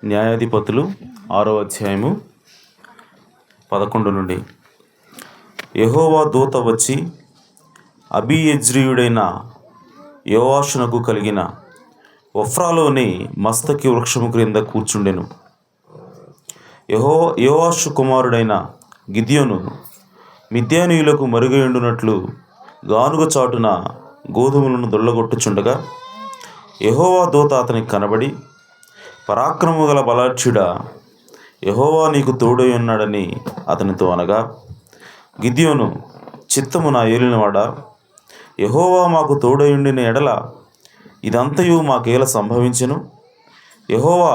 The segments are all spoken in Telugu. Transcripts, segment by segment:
న్యాయాధిపతులు 6వ అధ్యాయము 11 నుండి. యెహోవా దూత వచ్చి అబీయెజ్రీయుడైన యోవాషునకు కలిగిన ఒఫ్రాలోని మస్తకి వృక్షము క్రింద కూర్చుండెను. యోవాషు కుమారుడైన గిద్యోను మిద్యానీయులకు మరుగయుండునట్లు గానుగ చాటున గోధుమలను దొల్లగొట్టుచుండగా యెహోవా దూత అతనికి కనబడి, పరాక్రమము గల బలాఢ్యుడా, యెహోవా నీకు తోడై ఉన్నాడని అతనితో అనగా, గిద్యోను, చిత్తము నా ఏలినవాడా, యెహోవా మాకు తోడై ఉండిన ఎడల ఇదంతయు మాకేలా సంభవించెను? యెహోవా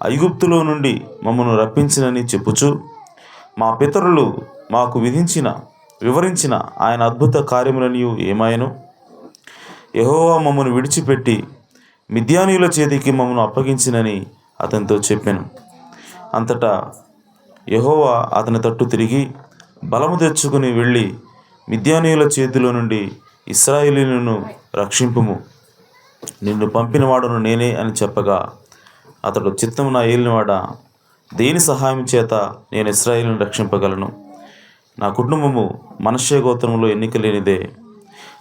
ఐగుప్తులో నుండి మమ్మను రప్పించినని చెప్పుచు మా పితరులు మాకు వివరించిన ఆయన అద్భుత కార్యములనియు ఏమాయను? యెహోవా మమ్మను విడిచిపెట్టి మిద్యానీయుల చేతికి మమ్మను అప్పగించినని అతనితో చెప్పాను. అంతటా యెహోవా అతని తట్టు తిరిగి, బలము తెచ్చుకుని వెళ్ళి మిద్యానీయుల చేతిలో నుండి ఇశ్రాయేలీయులను రక్షింపుము, నిన్ను పంపినవాడును నేనే అని చెప్పగా, అతడు, చిత్తము నా ఏలినవాడా, దేని సహాయం చేత నేను ఇశ్రాయేలును రక్షింపగలను? నా కుటుంబము మనష్షే గోత్రములో ఎన్నిక లేనిదే.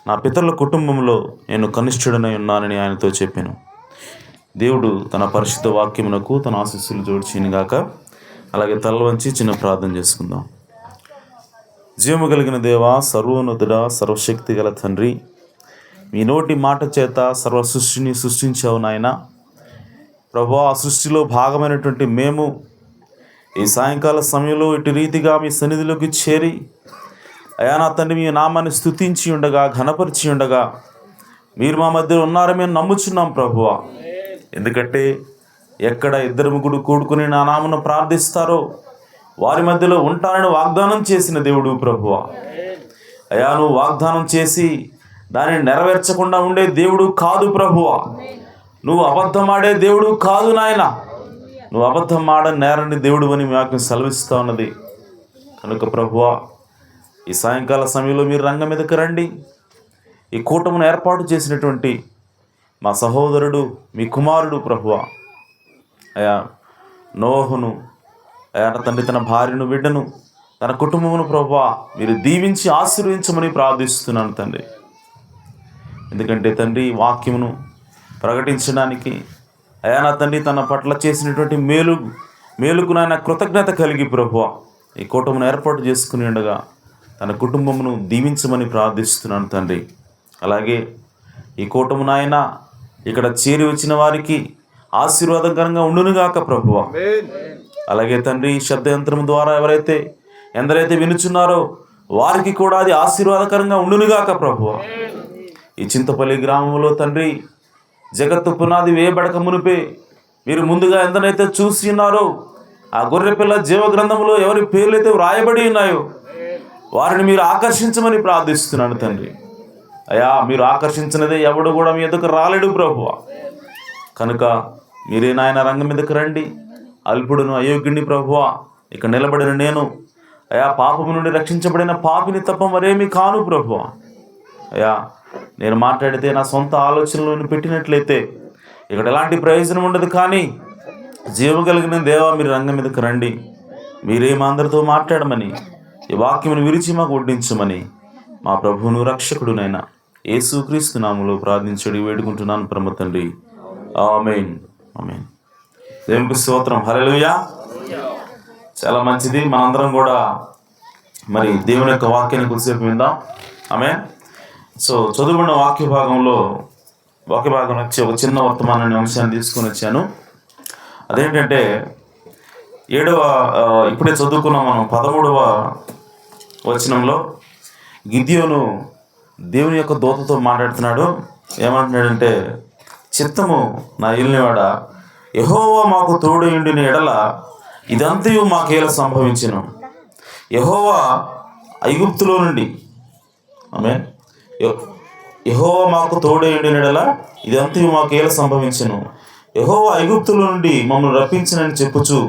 నా పితరుల కుటుంబంలో నేను కనిష్ఠుడనై ఉన్నానని ఆయనతో చెప్పాను. దేవుడు తన పరిశుద్ధ వాక్యమునకు తన ఆశీస్సులు జోడ్చినగాక. అలాగే తల వంచి చిన్న ప్రార్థన చేసుకుందాం. జీవము కలిగిన దేవా, సర్వోన్నతుడా, సర్వశక్తి గల తండ్రి, మీ నోటి మాట చేత సర్వ సృష్టిని సృష్టించావు నాయన. ప్రభువా, ఆ సృష్టిలో భాగమైనటువంటి మేము ఈ సాయంకాల సమయంలో ఇటు రీతిగా మీ సన్నిధిలోకి చేరి, అయా నా తండ్రి, మీ నామాన్ని స్తుతించి ఉండగా, ఘనపరిచి ఉండగా మీరు మా మధ్యలో ఉన్నారని మేము నమ్ముచున్నాం ప్రభువా. ఎందుకంటే ఎక్కడ ఇద్దరు ముగ్గురు కూడుకుని నా నామను ప్రార్థిస్తారో వారి మధ్యలో ఉంటానని వాగ్దానం చేసిన దేవుడు ప్రభువా. అయా, నువ్వు వాగ్దానం చేసి దానిని నెరవేర్చకుండా ఉండే దేవుడు కాదు ప్రభువా. నువ్వు అబద్ధమాడే దేవుడు కాదు నాయన. నువ్వు అబద్ధం ఆడ నేరని దేవుడు అని వాక్యం సెలవిస్తూ ఉన్నది. కనుక ప్రభువా, ఈ సాయంకాల సమయంలో మీరు రంగం మీదకి రండి. ఈ కూటమును ఏర్పాటు చేసినటువంటి మా సహోదరుడు, మీ కుమారుడు ప్రభువా, అయా నోహును, అయా తండ్రి, తన భార్యను, బిడ్డను, తన కుటుంబమును ప్రభువా మీరు దీవించి ఆశీర్వదించమని ప్రార్థిస్తున్నాను తండ్రి. ఎందుకంటే తండ్రి, వాక్యమును ప్రకటించడానికి అయా నా తండ్రి తన పట్ల చేసినటువంటి మేలుకు నాయన కృతజ్ఞత కలిగి ప్రభువా ఈ కూటమును ఏర్పాటు చేసుకుని ఉండగా తన కుటుంబమును దీవించమని ప్రార్థిస్తున్నాను తండ్రి. అలాగే ఈ కూటము నాయన ఇక్కడ చేరి వచ్చిన వారికి ఆశీర్వాదకరంగా ఉండునుగాక ప్రభువా. అలాగే తండ్రి, శబ్దయంత్రం ద్వారా ఎందరైతే వినుచున్నారో వారికి కూడా అది ఆశీర్వాదకరంగా ఉండునుగాక ప్రభువా. ఈ చింతపల్లి గ్రామంలో తండ్రి, జగత్తు పునాది వేయబడక మునిపే మీరు ముందుగా ఎందరైతే చూసి ఉన్నారో ఆ గొర్రెపిల్ల జీవ గ్రంథంలో ఎవరి పేర్లైతే వ్రాయబడి ఉన్నాయో వారిని మీరు ఆకర్షించమని ప్రార్థిస్తున్నాను తండ్రి. అయా, మీరు ఆకర్షించినదే ఎవడు కూడా మీ ఎదుకు రాలేడు ప్రభువా. కనుక మీరే నాయన రంగం మీదకి రండి. అల్పుడును, అయోగ్యుడిని ప్రభువా, ఇక నిలబడిన నేను అయా పాపము నుండి రక్షించబడిన పాపిని తప్ప మరేమీ కాను ప్రభువా. అయా, నేను మాట్లాడితే నా సొంత ఆలోచనలను పెట్టినట్లయితే ఇక్కడ ఎలాంటి ప్రయోజనం ఉండదు. కానీ జీవం కలిగిన దేవా, మీరు రంగం మీదకి రండి. మీరే మా అందరితో మాట్లాడమని, ఈ వాక్యమును విరిచి మాకు వడ్డించమని మా ప్రభువును రక్షకుడునైనా యేసుక్రీస్తు నామములో ప్రార్థించడి వేడుకుంటున్నాను పరమ తండ్రి. ఆమేన్, ఆమేన్. దేవునికి స్తోత్రం. హల్లెలూయా. చాలా మంచిది. మనందరం కూడా మరి దేవుని యొక్క వాక్యాన్ని కొద్దిసేపు విందాం. ఆమేన్. సో చదువుకున్న వాక్య భాగం వచ్చి ఒక చిన్న వర్తమానాన్ని అంశాన్ని తీసుకొని వచ్చాను. అదేంటంటే ఇప్పుడే చదువుకున్నాం మనం 13వ వచనంలో గిద్యోను దేవుని యొక్క దూతతో మాట్లాడుతున్నాడు. ఏమంటున్నాడంటే, చిత్తము నా ఏలినవాడా, యెహోవా మాకు తోడయుండిన ఎడల ఇదంతయు మాకేలా సంభవించెను? యెహోవా ఐగుప్తులో నుండి ఆమేన్ యెహోవా మాకు తోడయుండిన ఎడల ఇదంతయు మాకేలా సంభవించెను? యెహోవా ఐగుప్తులో నుండి మమ్మల్ని రప్పించినని చెప్పుచు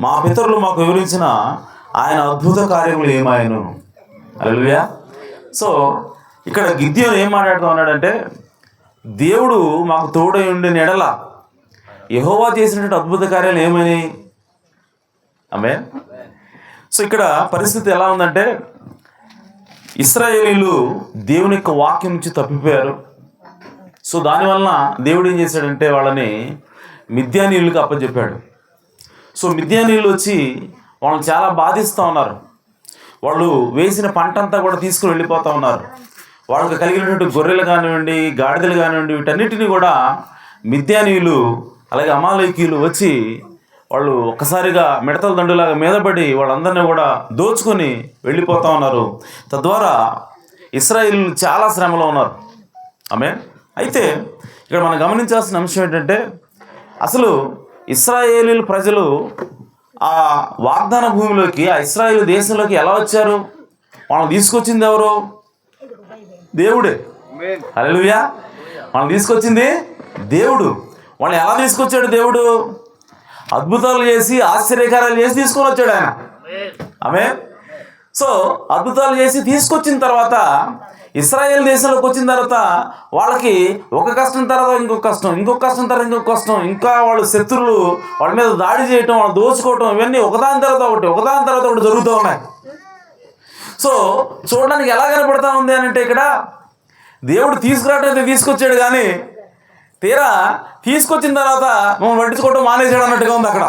మా పితరులు మాకు వివరించిన ఆయన అద్భుత కార్యములు ఏమాయను? హల్లెలూయా. సో ఇక్కడ గిద్యోను ఏం మాట్లాడుతూ ఉన్నాడంటే, దేవుడు మాకు తోడై ఉండిన ఎడల యెహోవా చేసినటువంటి అద్భుత కార్యాలు ఏమైనాయి? ఆమేన్. సో ఇక్కడ పరిస్థితి ఎలా ఉందంటే, ఇశ్రాయేలీలు దేవుని యొక్క వాక్యం నుంచి తప్పిపోయారు. సో దానివలన దేవుడు ఏం చేశాడంటే వాళ్ళని మిద్యానీయులకు అప్పచెప్పాడు. సో మిద్యానీయులు వచ్చి వాళ్ళని చాలా బాధిస్తూ ఉన్నారు. వాళ్ళు వేసిన పంట అంతా కూడా తీసుకుని వెళ్ళిపోతూ ఉన్నారు. వాళ్ళకి కలిగినటువంటి గొర్రెలు కానివ్వండి, గాడిదలు కానివ్వండి, వీటన్నిటిని కూడా మిద్యానీయులు అలాగే అమాలేకీయులు వచ్చి వాళ్ళు ఒక్కసారిగా మిడతల దండులాగా మీదపడి వాళ్ళందరినీ కూడా దోచుకొని వెళ్ళిపోతూ ఉన్నారు. తద్వారా ఇశ్రాయేలీలు చాలా శ్రమలో ఉన్నారు. ఆమేన్. అయితే ఇక్కడ మనం గమనించాల్సిన అంశం ఏంటంటే, అసలు ఇశ్రాయేలీల ప్రజలు ఆ వాగ్దాన భూమిలోకి, ఆ ఇశ్రాయేలు దేశంలోకి ఎలా వచ్చారు? వాళ్ళని తీసుకొచ్చింది ఎవరు? దేవుడే. హల్లెలూయా. వాళ్ళని తీసుకొచ్చింది దేవుడు. వాళ్ళని ఎలా తీసుకొచ్చాడు దేవుడు? అద్భుతాలు చేసి, ఆశ్చర్యకార్యాలు చేసి తీసుకొని వచ్చాడు ఆయన. ఆమేన్. సో అద్భుతాలు చేసి తీసుకొచ్చిన తర్వాత ఇశ్రాయేల్ దేశంలోకి వచ్చిన తర్వాత వాళ్ళకి ఒక కష్టం తర్వాత ఇంకొక కష్టం, ఇంకొక కష్టం తర్వాత ఇంకొక కష్టం, ఇంకా వాళ్ళు శత్రువులు వాళ్ళ మీద దాడి చేయటం, వాళ్ళు దోచుకోవటం, ఇవన్నీ ఒకదాని తర్వాత ఒకటి జరుగుతూ ఉన్నాయి. సో చూడడానికి ఎలా కనపడతా ఉంది అని అంటే, ఇక్కడ దేవుడు తీసుకురావడం తీసుకొచ్చాడు, కానీ తీరా తీసుకొచ్చిన తర్వాత మమ్మల్ని పట్టించుకోవటం మానేసాడు అన్నట్టుగా ఉంది అక్కడ.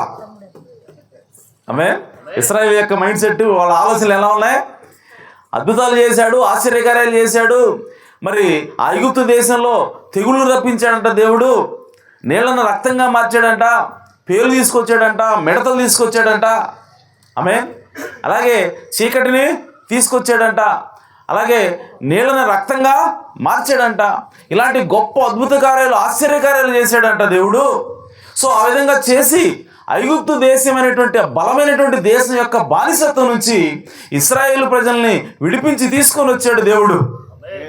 ఆమేన్. ఇశ్రాయేల్ యొక్క మైండ్ సెట్, వాళ్ళ ఆలోచనలు ఎలా ఉన్నాయి? అద్భుతాలు చేశాడు, ఆశ్చర్యకార్యాలు చేశాడు, మరి ఐగుప్తు దేశంలో తెగుళ్ళు రప్పించాడంట దేవుడు, నీళ్లను రక్తంగా మార్చాడంట, పేలు తీసుకొచ్చాడంట, మిడతలు తీసుకొచ్చాడంట. ఆమేన్. అలాగే చీకటిని తీసుకొచ్చాడంట, అలాగే నీళ్లను రక్తంగా మార్చాడంట. ఇలాంటి గొప్ప అద్భుత కార్యాలు, ఆశ్చర్యకార్యాలు చేశాడంట దేవుడు. సో ఆ విధంగా చేసి ఐగుప్తు దేశం అనేటువంటి బలమైనటువంటి దేశం యొక్క బానిసత్వం నుంచి ఇశ్రాయేలు ప్రజల్ని విడిపించి తీసుకొని వచ్చాడు దేవుడు.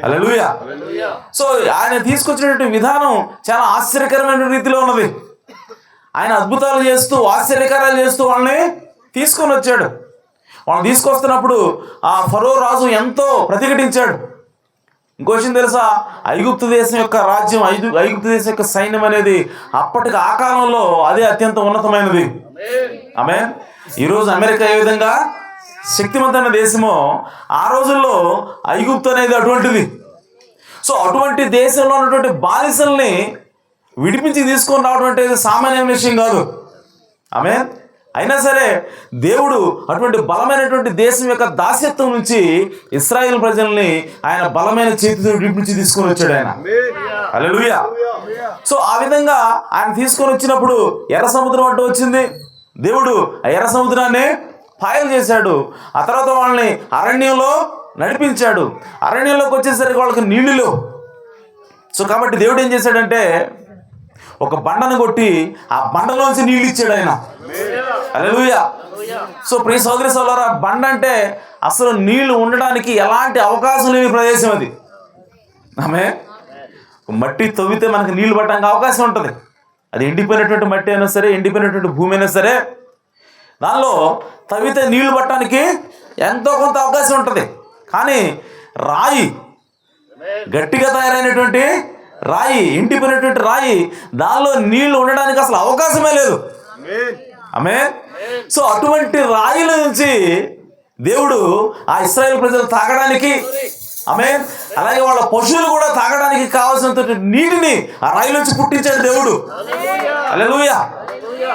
హల్లెలూయా. సో ఆయన తీసుకొచ్చినటువంటి విధానం చాలా ఆశ్చర్యకరమైన రీతిలో ఉన్నది. ఆయన అద్భుతాలు చేస్తూ, ఆశ్చర్యకార్యాలు చేస్తూ వాళ్ళని తీసుకొని వచ్చాడు. వాళ్ళని తీసుకొస్తున్నప్పుడు ఆ ఫరో రాజు ఎంతో ప్రతిఘటించాడు. ఇంకో విషయం తెలుసా? ఐగుప్తు దేశం యొక్క రాజ్యం, ఐగుప్తు దేశం యొక్క సైన్యం అనేది అప్పటికి ఆ కాలంలో అదే అత్యంత ఉన్నతమైనది. ఆమేన్. ఈరోజు అమెరికా ఏ విధంగా శక్తివంతమైన దేశమో, ఆ రోజుల్లో ఐగుప్తు అనేది అటువంటిది. సో అటువంటి దేశంలో ఉన్నటువంటి బానిసల్ని విడిపించి తీసుకొని రావడం అంటే సామాన్యమైన విషయం కాదు. ఆమేన్. అయినా సరే దేవుడు అటువంటి బలమైనటువంటి దేశం యొక్క దాస్యత్వం నుంచి ఇశ్రాయేల్ ప్రజల్ని ఆయన బలమైన చేతితో విడిపించి తీసుకొని వచ్చాడు ఆయన. హల్లెలూయా. సో ఆ విధంగా ఆయన తీసుకొని వచ్చినప్పుడు ఎర్ర సముద్రం అంటూ వచ్చింది. దేవుడు ఆ ఎర్ర సముద్రాన్ని పాయలు చేశాడు. ఆ తర్వాత వాళ్ళని అరణ్యంలో నడిపించాడు. అరణ్యంలోకి వచ్చేసరికి వాళ్ళకి నీళ్లు లేవు. సో కాబట్టి దేవుడు ఏం చేశాడంటే, ఒక బండను కొట్టి ఆ బండలోంచి నీళ్ళు ఇచ్చాడు ఆయన. హల్లెలూయా. సో ప్రియ సోదరి సోదరులారా, బండ అంటే అసలు నీళ్లు ఉండడానికి ఎలాంటి అవకాశం లేని ప్రదేశం అది. ఆమె మట్టి తవ్వితే మనకి నీళ్లు పట్టడానికి అవకాశం ఉంటుంది. అది ఎండిపోయినటువంటి మట్టి అయినా సరే, ఎండిపోయినటువంటి భూమి అయినా సరే, దానిలో తవ్వితే నీళ్లు పట్టడానికి ఎంతో కొంత అవకాశం ఉంటుంది. కానీ రాయి, గట్టిగా తయారైనటువంటి రాయి, ఎండిపోయినటువంటి రాయి, దానిలో నీళ్లు ఉండడానికి అసలు అవకాశమే లేదు. ఆమేన్. సో అటువంటి రాయిల నుంచి దేవుడు ఆ ఇశ్రాయేల్ ప్రజలు తాగడానికి, ఆమేన్, అలాగే వాళ్ళ పశువులు కూడా తాగడానికి కావాల్సినంత నీటిని ఆ రాయి నుంచి పుట్టించాడు దేవుడు. హల్లెలూయా.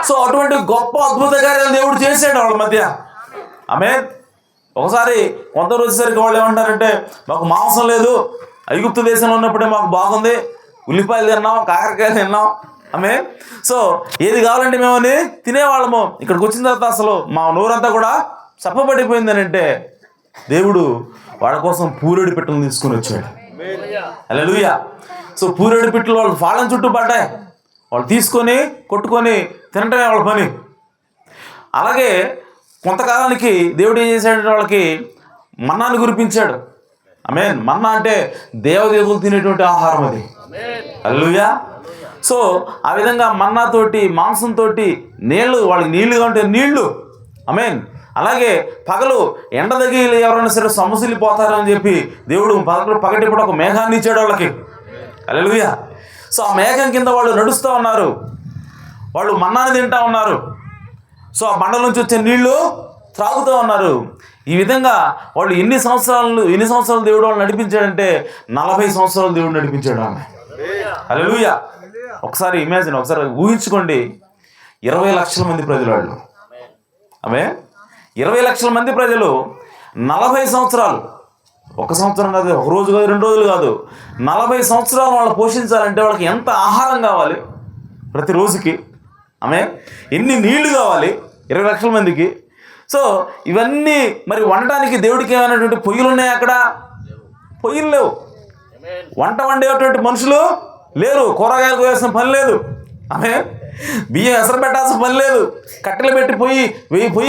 సో అటువంటి గొప్ప అద్భుత కార్యాలు దేవుడు చేశాడు వాళ్ళ మధ్య. ఆమేన్. ఒకసారి కొందరు వచ్చేసరికి వాళ్ళు ఏమంటారంటే, మాకు మాంసం లేదు, ఐగుప్తు దేశంలో ఉన్నప్పుడే మాకు బాగుంది, ఉల్లిపాయలు తిన్నాం, కాకరకాయలు తిన్నాం. ఆమేన్. సో ఏది కావాలంటే మేమని తినేవాళ్ళము. ఇక్కడికి వచ్చిన తర్వాత అసలు మా నోరంతా కూడా చప్పబడిపోయిందని అంటే, దేవుడు వాళ్ళ కోసం పూరేడు పిట్టలు తీసుకుని వచ్చాడు. హల్లెలూయా. సో పూరేడు పిట్టలు వాళ్ళు ఫాళం చుట్టూ పడ్డాయి. వాళ్ళు తీసుకొని కొట్టుకొని తినటమే వాళ్ళ పని. అలాగే కొంతకాలానికి దేవుడు ఏం చేశాడంటే వాళ్ళకి మన్నాను కురిపించాడు. ఆమేన్. మన్నా అంటే దేవదేవులు తినేటువంటి ఆహారం అది. హల్లెలూయా. సో ఆ విధంగా మన్నాతోటి, మాంసంతో నీళ్లు, వాళ్ళకి నీళ్లుగా ఉంటే నీళ్లు. ఆమేన్. అలాగే పగలు ఎండ తగిలి ఎవరైనా సరే సమసిల్లిపోతారని చెప్పి దేవుడు పగటిప్పుడు ఒక మేఘాన్ని ఇచ్చాడు వాళ్ళకి. హల్లెలూయా. సో ఆ మేఘం కింద వాళ్ళు నడుస్తూ ఉన్నారు. వాళ్ళు మన్నాని తింటా ఉన్నారు. సో ఆ బండల నుంచి వచ్చే నీళ్లు త్రాగుతూ ఉన్నారు. ఈ విధంగా వాళ్ళు ఎన్ని సంవత్సరాలు దేవుడు వాళ్ళు నడిపించాడంటే 40 సంవత్సరాలు దేవుడు నడిపించాడు ఆమె. హల్లెలూయా. ఒకసారి ఊహించుకోండి, 20 లక్షల మంది ప్రజలు వాళ్ళు. ఆమె 20 లక్షల మంది ప్రజలు 40 సంవత్సరాలు, ఒక సంవత్సరం కాదు, ఒక రోజు కాదు, 2 రోజులు కాదు, 40 సంవత్సరాలు వాళ్ళు పోషించాలంటే వాళ్ళకి ఎంత ఆహారం కావాలి ప్రతిరోజుకి, ఆమె ఎన్ని నీళ్లు కావాలి 20 లక్షల మందికి. సో ఇవన్నీ మరి వండటానికి దేవుడికి ఏమైనటువంటి పొయ్యిలు ఉన్నాయి? అక్కడ పొయ్యిలు లేవు, వంట వండేటువంటి మనుషులు లేరు, కూరగాయలు కోయాల్సిన పని లేదు, ఆమె బియ్యం ఎసరు పెట్టాల్సిన పని లేదు, కట్టెలు పెట్టి పొయ్యి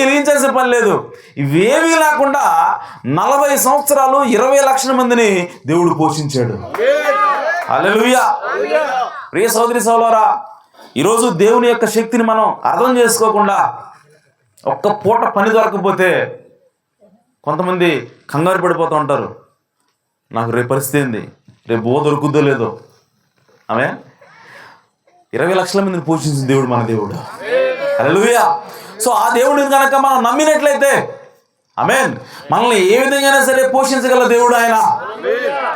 వెలిగించాల్సిన పని లేదు. ఇవేమీ లేకుండా 40 సంవత్సరాలు 20 లక్షల మందిని దేవుడు పోషించాడు. హల్లెలూయా. ప్రియ సోదరి సోదరులారా, ఈరోజు దేవుని యొక్క శక్తిని మనం అర్థం చేసుకోకుండా ఒక్క పూట పని దొరకకపోతే కొంతమంది కంగారు పడిపోతూ ఉంటారు. నాకు రేపు పరిస్థితి ఏంది, రేపు దొరుకుద్దో లేదో. ఆమె 20 లక్షల మందిని పోషించిన దేవుడు మన దేవుడు. హల్లెలూయా. సో ఆ దేవుడిని కనుక మనం నమ్మినట్లయితే ఆమేన్, మనల్ని ఏ విధంగా సరే పోషించగల దేవుడు ఆయన.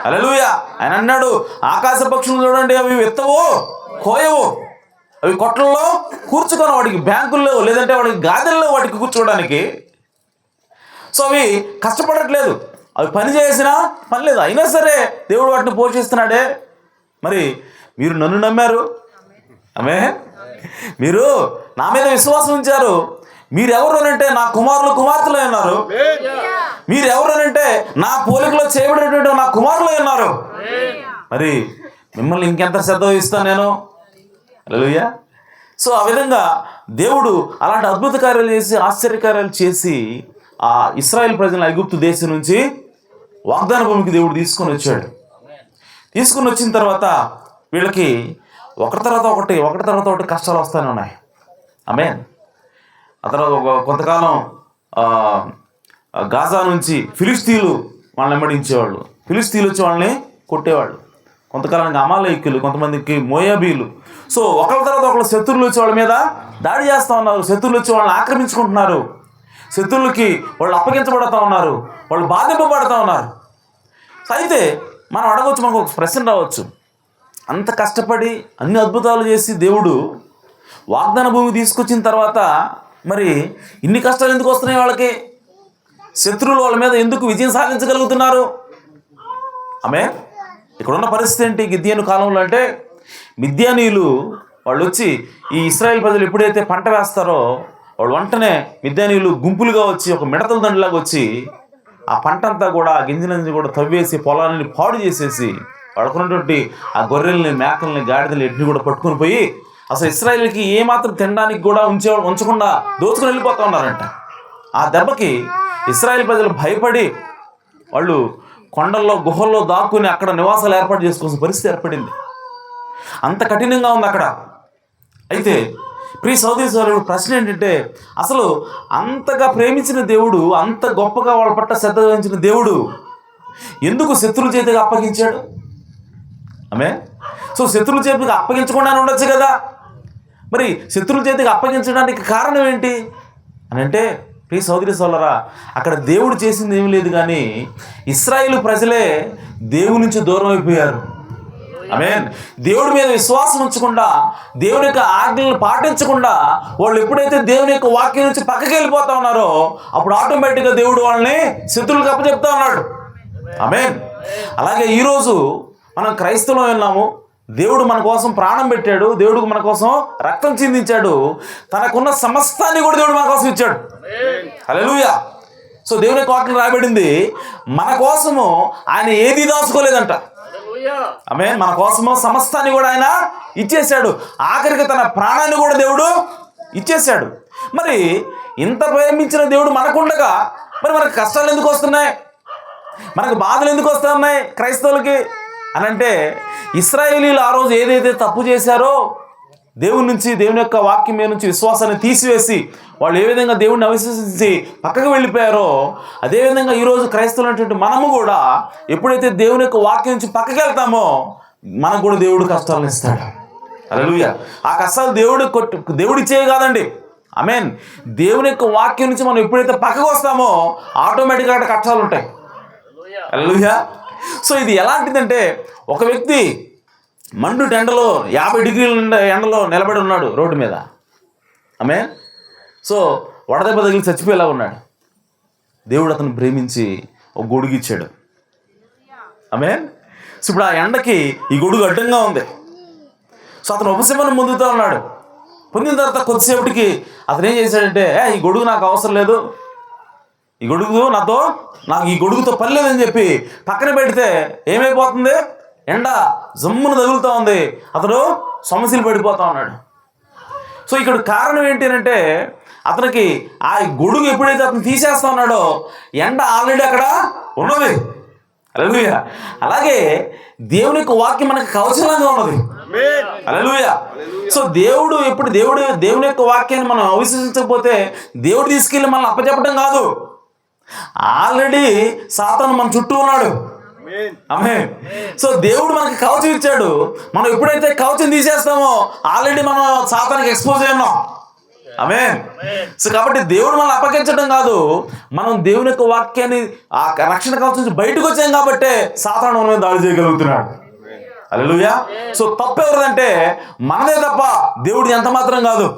హల్లెలూయా. ఆయన అన్నాడు, ఆకాశ పక్షులు చూడండి, అవి విత్తవు కోయవు, అవి కొట్లలో కూర్చుకొని, వాడికి బ్యాంకుల్లో లేదంటే వాడికి గాదెల్లో వాటికి కూర్చోవడానికి. సో అవి కష్టపడట్లేదు, అవి పని చేసినా పని లేదు, అయినా సరే దేవుడు వాటిని పోషిస్తున్నాడే. మరి మీరు నన్ను నమ్మారు, ఆమె మీరు నా మీద విశ్వాసం ఉంచారు. మీరెవరనంటే నా కుమారులు కుమార్తెలు ఉన్నారు. మీరెవరనంటే నా పోలికలో చేయబడినటువంటి నా కుమారులు ఉన్నారు. మరి మిమ్మల్ని ఇంకెంత శ్రద్ధ వహిస్తాను నేను. హల్లెలూయా. సో ఆ విధంగా దేవుడు అలాంటి అద్భుత కార్యాలు చేసి, ఆశ్చర్యకార్యాలు చేసి ఆ ఇశ్రాయేల్ ప్రజలను ఐగుప్తు దేశం నుంచి వాగ్దాన భూమికి దేవుడు తీసుకొని వచ్చాడు. తీసుకుని వచ్చిన తర్వాత వీళ్ళకి ఒకటి తర్వాత ఒకటి కష్టాలు వస్తూనే ఉన్నాయి. ఆమేన్. ఆ తర్వాత కొంతకాలం గాజా నుంచి ఫిలిస్తీన్లు వాళ్ళని వెంబడించేవాళ్ళు, ఫిలిస్తీన్లు వచ్చి వాళ్ళని కొట్టేవాళ్ళు. కొంతకాలానికి అమాలేకీయులు, కొంతమందికి మోయాబీలు. సో ఒకరి తర్వాత ఒకరు శత్రువులు వచ్చి వాళ్ళ మీద దాడి చేస్తూ ఉన్నారు. శత్రువులు వచ్చి వాళ్ళని ఆక్రమించుకుంటున్నారు. శత్రువులకి వాళ్ళు అప్పగించబడుతూ ఉన్నారు, వాళ్ళు బాధింపబడుతూ ఉన్నారు. అయితే మనం అడగవచ్చు, మనకు ఒక ప్రశ్న రావచ్చు, అంత కష్టపడి అన్ని అద్భుతాలు చేసి దేవుడు వాగ్దాన భూమి తీసుకొచ్చిన తర్వాత మరి ఇన్ని కష్టాలు ఎందుకు వస్తున్నాయి వాళ్ళకి? శత్రువులు వాళ్ళ మీద ఎందుకు విజయం సాధించగలుగుతున్నారు? ఆమె ఇక్కడున్న పరిస్థితి ఏంటి? గిద్యోను కాలంలో అంటే మిద్యానీయులు వాళ్ళు వచ్చి ఈ ఇశ్రాయేల్ ప్రజలు ఎప్పుడైతే పంట వేస్తారో వాళ్ళు వెంటనే మిద్యానీయులు గుంపులుగా వచ్చి ఒక మిడతల దండలాగా వచ్చి ఆ పంట అంతా కూడా ఆ గింజలని కూడా తవ్వేసి పొలాలని పాడు చేసేసి వాళ్ళకున్నటువంటి ఆ గొర్రెల్ని, మేకల్ని, గాడిదల్ని ఎడ్ని కూడా పట్టుకుని పోయి అసలు ఇశ్రాయేల్కి ఏమాత్రం తినడానికి కూడా ఉంచకుండా దోచుకుని వెళ్ళిపోతూ ఉన్నారంట. ఆ దెబ్బకి ఇశ్రాయేల్ ప్రజలు భయపడి వాళ్ళు కొండల్లో గుహల్లో దాక్కుని అక్కడ నివాసాలు ఏర్పాటు చేసుకోవాల్సిన పరిస్థితి ఏర్పడింది. అంత కఠినంగా ఉంది అక్కడ. అయితే ప్రియ సోదరి సోదరుడు, ప్రశ్న ఏంటంటే, అసలు అంతగా ప్రేమించిన దేవుడు, అంత గొప్పగా వాళ్ళ పట్ల శ్రద్ధ వహించిన దేవుడు ఎందుకు శత్రువుల చేతికి అప్పగించాడు? ఆమె సో శత్రువుల చేతికి అప్పగించకుండానే ఉండొచ్చు కదా. మరి శత్రువుల చేతికి అప్పగించడానికి కారణం ఏంటి అని అంటే, ప్రియ సోదరి సోదరులారా, అక్కడ దేవుడు చేసింది ఏమీ లేదు, కానీ ఇశ్రాయేలు ప్రజలే దేవుడి నుంచి దూరం అయిపోయారు. ఆమేన్. దేవుడి మీద విశ్వాసం ఉంచకుండా, దేవుని యొక్క ఆజ్ఞలను పాటించకుండా వాళ్ళు ఎప్పుడైతే దేవుని యొక్క వాక్యం నుంచి పక్కకి వెళ్ళిపోతా ఉన్నారో అప్పుడు ఆటోమేటిక్గా దేవుడు వాళ్ళని శత్రువులకు అప్పచెప్తా ఉన్నాడు. ఆమేన్. అలాగే ఈరోజు మనం క్రైస్తవులు ఉన్నాము. దేవుడు మన కోసం ప్రాణం పెట్టాడు, దేవుడు మన కోసం రక్తం చిందించాడు, తనకున్న సమస్తాన్ని కూడా దేవుడు మన కోసం ఇచ్చాడు. హల్లెలూయా. సో దేవుని యొక్క వాక్యం రాయబడింది, మన కోసము ఆయన ఏది దాచుకోలేదంట. ఆమేన్. మన కోసము సమస్తాన్ని కూడా ఆయన ఇచ్చేశాడు. ఆఖరికి తన ప్రాణాన్ని కూడా దేవుడు ఇచ్చేశాడు. మరి ఇంత ప్రేమించిన దేవుడు మనకుండగా మరి మనకు కష్టాలు ఎందుకు వస్తున్నాయి, మనకు బాధలు ఎందుకు వస్తున్నాయి క్రైస్తవులకి అని అంటే, ఇశ్రాయేలీలు ఆ రోజు ఏదైతే తప్పు చేశారో దేవుని నుంచి, దేవుని యొక్క వాక్యం మీద నుంచి విశ్వాసాన్ని తీసివేసి వాళ్ళు ఏ విధంగా దేవుడిని అవిశ్వసించి పక్కకు వెళ్ళిపోయారో, అదేవిధంగా ఈరోజు క్రైస్తవులు అనేటువంటి మనము కూడా ఎప్పుడైతే దేవుని యొక్క వాక్యం నుంచి పక్కకి వెళ్తామో మనకు కూడా దేవుడు కష్టాలను ఇస్తాడు. హల్లెలూయా. ఆ కష్టాలు దేవుడు ఇచ్చేవి కాదండి. ఆమేన్. దేవుని యొక్క వాక్యం నుంచి మనం ఎప్పుడైతే పక్కకు వస్తామో ఆటోమేటిక్గా అక్కడ కష్టాలు ఉంటాయి. హల్లెలూయా. సో ఇది ఎలాంటిదంటే, ఒక వ్యక్తి మండు ఎండలో 50 డిగ్రీల ఎండలో నిలబడి ఉన్నాడు రోడ్డు మీద. ఆమేన్. సో వడదెబ్బ తగిలి చచ్చిపోయేలా ఉన్నాడు. దేవుడు అతను ప్రేమించి ఒక గొడుగు ఇచ్చాడు. ఆమేన్. సో ఇప్పుడు ఆ ఎండకి ఈ గొడుగు అడ్డంగా ఉంది. సో అతను ఉపశమనం పొందుతూ ఉన్నాడు. పొందిన తర్వాత కొద్దిసేపటికి అతను ఏం చేశాడంటే, ఈ గొడుగు నాకు అవసరం లేదు, నాకు ఈ గొడుగుతో పని లేదని చెప్పి పక్కన పెడితే ఏమైపోతుంది, ఎండ జమ్మును తగులుతూ ఉంది, అతడు సమస్యలు పడిపోతూ ఉన్నాడు. సో ఇక్కడ కారణం ఏంటి అంటే, అతనికి ఆ గొడుగు ఎప్పుడైతే అతను తీసేస్తా ఉన్నాడో ఎండ ఆల్రెడీ అక్కడ ఉన్నది. హల్లెలూయా. అలాగే దేవుని యొక్క వాక్యం మనకు కవచంగా ఉన్నది. హల్లెలూయా. సో దేవుని యొక్క వాక్యాన్ని మనం అవిశ్వసించకపోతే దేవుడు తీసుకెళ్ళి మనల్ని అప్పచెప్పడం కాదు, ఆల్రెడీ సాతాను మన చుట్టూ ఉన్నాడు. ఆమేన్. సో దేవుడు మనకి కవచం ఇచ్చాడు. మనం ఎప్పుడైతే కవచం తీసేస్తామో ఆల్రెడీ మనం సాతానికి ఎక్స్పోజ్ అయ్యాం. ఆమేన్. సో కాబట్టి దేవుడు మనల్ని అప్పగించడం కాదు, మనం దేవుని యొక్క వాక్యాన్ని ఆ రక్షణ కవచం నుంచి బయటకు వచ్చాం కాబట్టి సాతాను మన మీద దాడి చేయగలుగుతున్నాడు. హల్లెలూయా. సో తప్పు ఎవరిదంటే మనదే తప్ప దేవుడు ఎంత మాత్రం కాదు.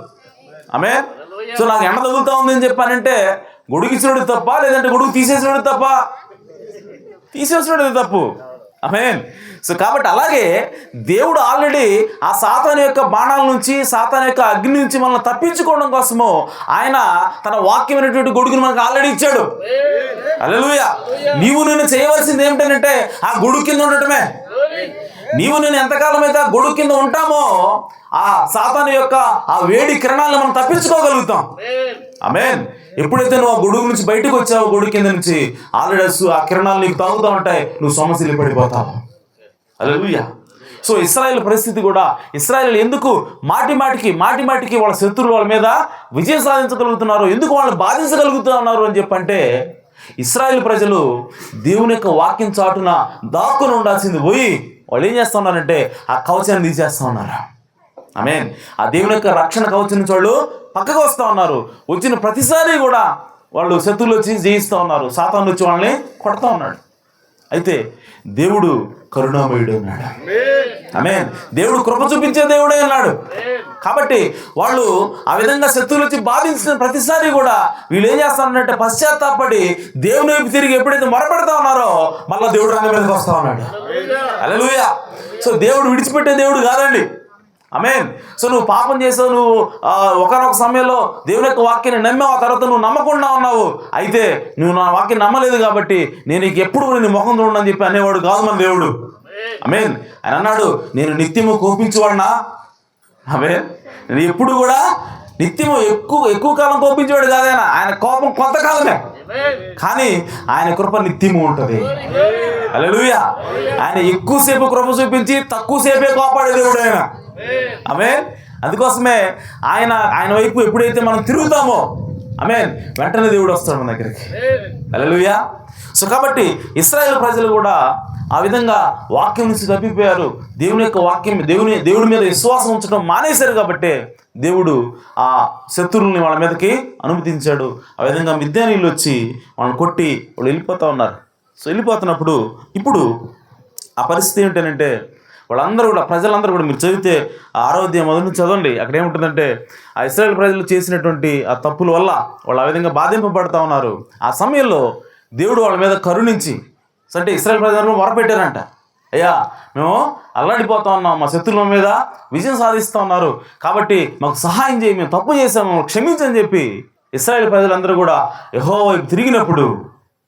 ఆమేన్. సో నాకు ఎండ తగులుతా ఉంది అని చెప్పానంటే గొడుగు ఇచ్చినోడు తప్ప, లేదంటే గొడుగు తీసేసినోడు తప్ప? తీసేసినోడు తప్పు. ఆమేన్. సో కాబట్టి అలాగే దేవుడు ఆల్రెడీ ఆ సాతాను యొక్క బాణాల నుంచి, సాతాను యొక్క అగ్ని నుంచి మనల్ని తప్పించుకోవడం కోసము ఆయన తన వాక్యమైనటువంటి గొడుగును మనకు ఆల్రెడీ ఇచ్చాడు. హల్లెలూయా. నీవు నేను చేయవలసింది ఏమిటంటే ఆ గొడుగు కింద ఉండటమే. నీవు నేను ఎంతకాలం అయితే ఆ గొడుగు కింద ఉంటామో ఆ సాతాను యొక్క ఆ వేడి కిరణాలను మనం తప్పించుకోగలుగుతాం. ఆమేన్. ఎప్పుడైతే నువ్వు ఆ గొడుగు నుంచి బయటకు వచ్చావో, గొడుగు కింద నుంచి ఆల్రెడీ ఆ కిరణాలు నీకు తాగుతూ ఉంటాయి, నువ్వు సమస్యలు పడిపోతావు. హల్లెలూయా. సో ఇశ్రాయేలు పరిస్థితి కూడా, ఇశ్రాయేలు ఎందుకు మాటి మాటికి వాళ్ళ శత్రువులు వాళ్ళ మీద విజయం సాధించగలుగుతున్నారు, ఎందుకు వాళ్ళని బాధించగలుగుతున్నారు అని చెప్పంటే, ఇశ్రాయేలు ప్రజలు దేవుని యొక్క వాక్యం చాటున దాక్కుని ఉండాల్సింది పోయి వాళ్ళు ఏం చేస్తూ ఉన్నారంటే ఆ కవచాన్ని తీసేస్తూ ఉన్నారు. ఆమేన్. ఆ దేవుని యొక్క రక్షణ కవచం నుంచి వాళ్ళు పక్కకు వస్తూ ఉన్నారు. వచ్చిన ప్రతిసారి కూడా వాళ్ళు శత్రువులు వచ్చి జయిస్తూ ఉన్నారు, సాతాను వచ్చి వాళ్ళని కొడతా ఉన్నాడు. అయితే దేవుడు కరుణామయుడు అన్నాడు. ఆమేన్. దేవుడు కృప చూపించే దేవుడే అన్నాడు. కాబట్టి వాళ్ళు ఆ విధంగా శత్రువులు వచ్చి బాధించిన ప్రతిసారి కూడా వీళ్ళు ఏం చేస్తారంటే పశ్చాత్తాపడి దేవుని వైపు తిరిగి ఎప్పుడైతే మొరపెడతా ఉన్నారో మళ్ళీ దేవుడు రంగం మీదకి వస్తా ఉన్నాడు. హల్లెలూయా. సో దేవుడు విడిచిపెట్టే దేవుడు కాదండి. ఆమేన్. సో నువ్వు పాపం చేసావు, నువ్వు ఒకనొక సమయంలో దేవుని యొక్క వాక్యాన్ని నమ్మావు, ఆ తర్వాత నువ్వు నమ్మకుండా ఉన్నావు, అయితే నువ్వు నా వాక్యం నమ్మలేదు కాబట్టి నేను నీకు ఎప్పుడు నీ ముఖం చూడని చెప్పి అనేవాడు కాదు మన దేవుడు. ఆమేన్. ఆయన అన్నాడు, నేను నిత్యము కోపించేవాడినా? ఆమేన్. నేను ఎప్పుడు కూడా నిత్యము ఎక్కువ కాలం కోపించేవాడు కాదైనా, ఆయన కోపం కొంతకాలమే, కానీ ఆయన కృప నిత్యము ఉంటుంది. హల్లెలూయా. ఆయన ఎక్కువసేపు కృప చూపించి తక్కువసేపే కోపాడే దేవుడు ఆయన. ఆమేన్. అందుకోసమే ఆయన వైపు ఎప్పుడైతే మనం తిరుగుతామో ఆమేన్ వెంటనే దేవుడు వస్తాడు మన దగ్గరికి. హల్లెలూయా. సో కాబట్టి ఇశ్రాయేలు ప్రజలు కూడా ఆ విధంగా వాక్యం నుంచి తప్పిపోయారు. దేవుని యొక్క వాక్యం దేవుడి మీద విశ్వాసం ఉంచడం మానేశారు కాబట్టి దేవుడు ఆ శత్రువుల్ని వాళ్ళ మీదకి అనుమతించాడు. ఆ విధంగా మిద్యానీయులు వచ్చి వాళ్ళని కొట్టి వాళ్ళు వెళ్ళిపోతూ ఉన్నారు. సో వెళ్ళిపోతున్నప్పుడు ఇప్పుడు ఆ పరిస్థితి ఏంటంటే వాళ్ళందరూ కూడా, ప్రజలందరూ కూడా, మీరు చదివితే 6వ అధ్యాయం మొదటి నుంచి చదవండి, అక్కడ ఏముంటుందంటే ఆ ఇశ్రాయేలు ప్రజలు చేసినటువంటి ఆ తప్పుల వల్ల వాళ్ళు ఆ విధంగా బాధింపబడతా ఉన్నారు. ఆ సమయంలో దేవుడు వాళ్ళ మీద కరుణించి, అంటే ఇశ్రాయేలు ప్రజలు మొరపెట్టారంట, అయ్యా మేము అల్లాడిపోతా ఉన్నాం, మా శత్రువుల మీద విజయం సాధిస్తూ ఉన్నారు, కాబట్టి మాకు సహాయం చేయి, మేము తప్పు చేసాము, క్షమించని చెప్పి ఇశ్రాయేలు ప్రజలందరూ కూడా యెహోవా వైపు తిరిగినప్పుడు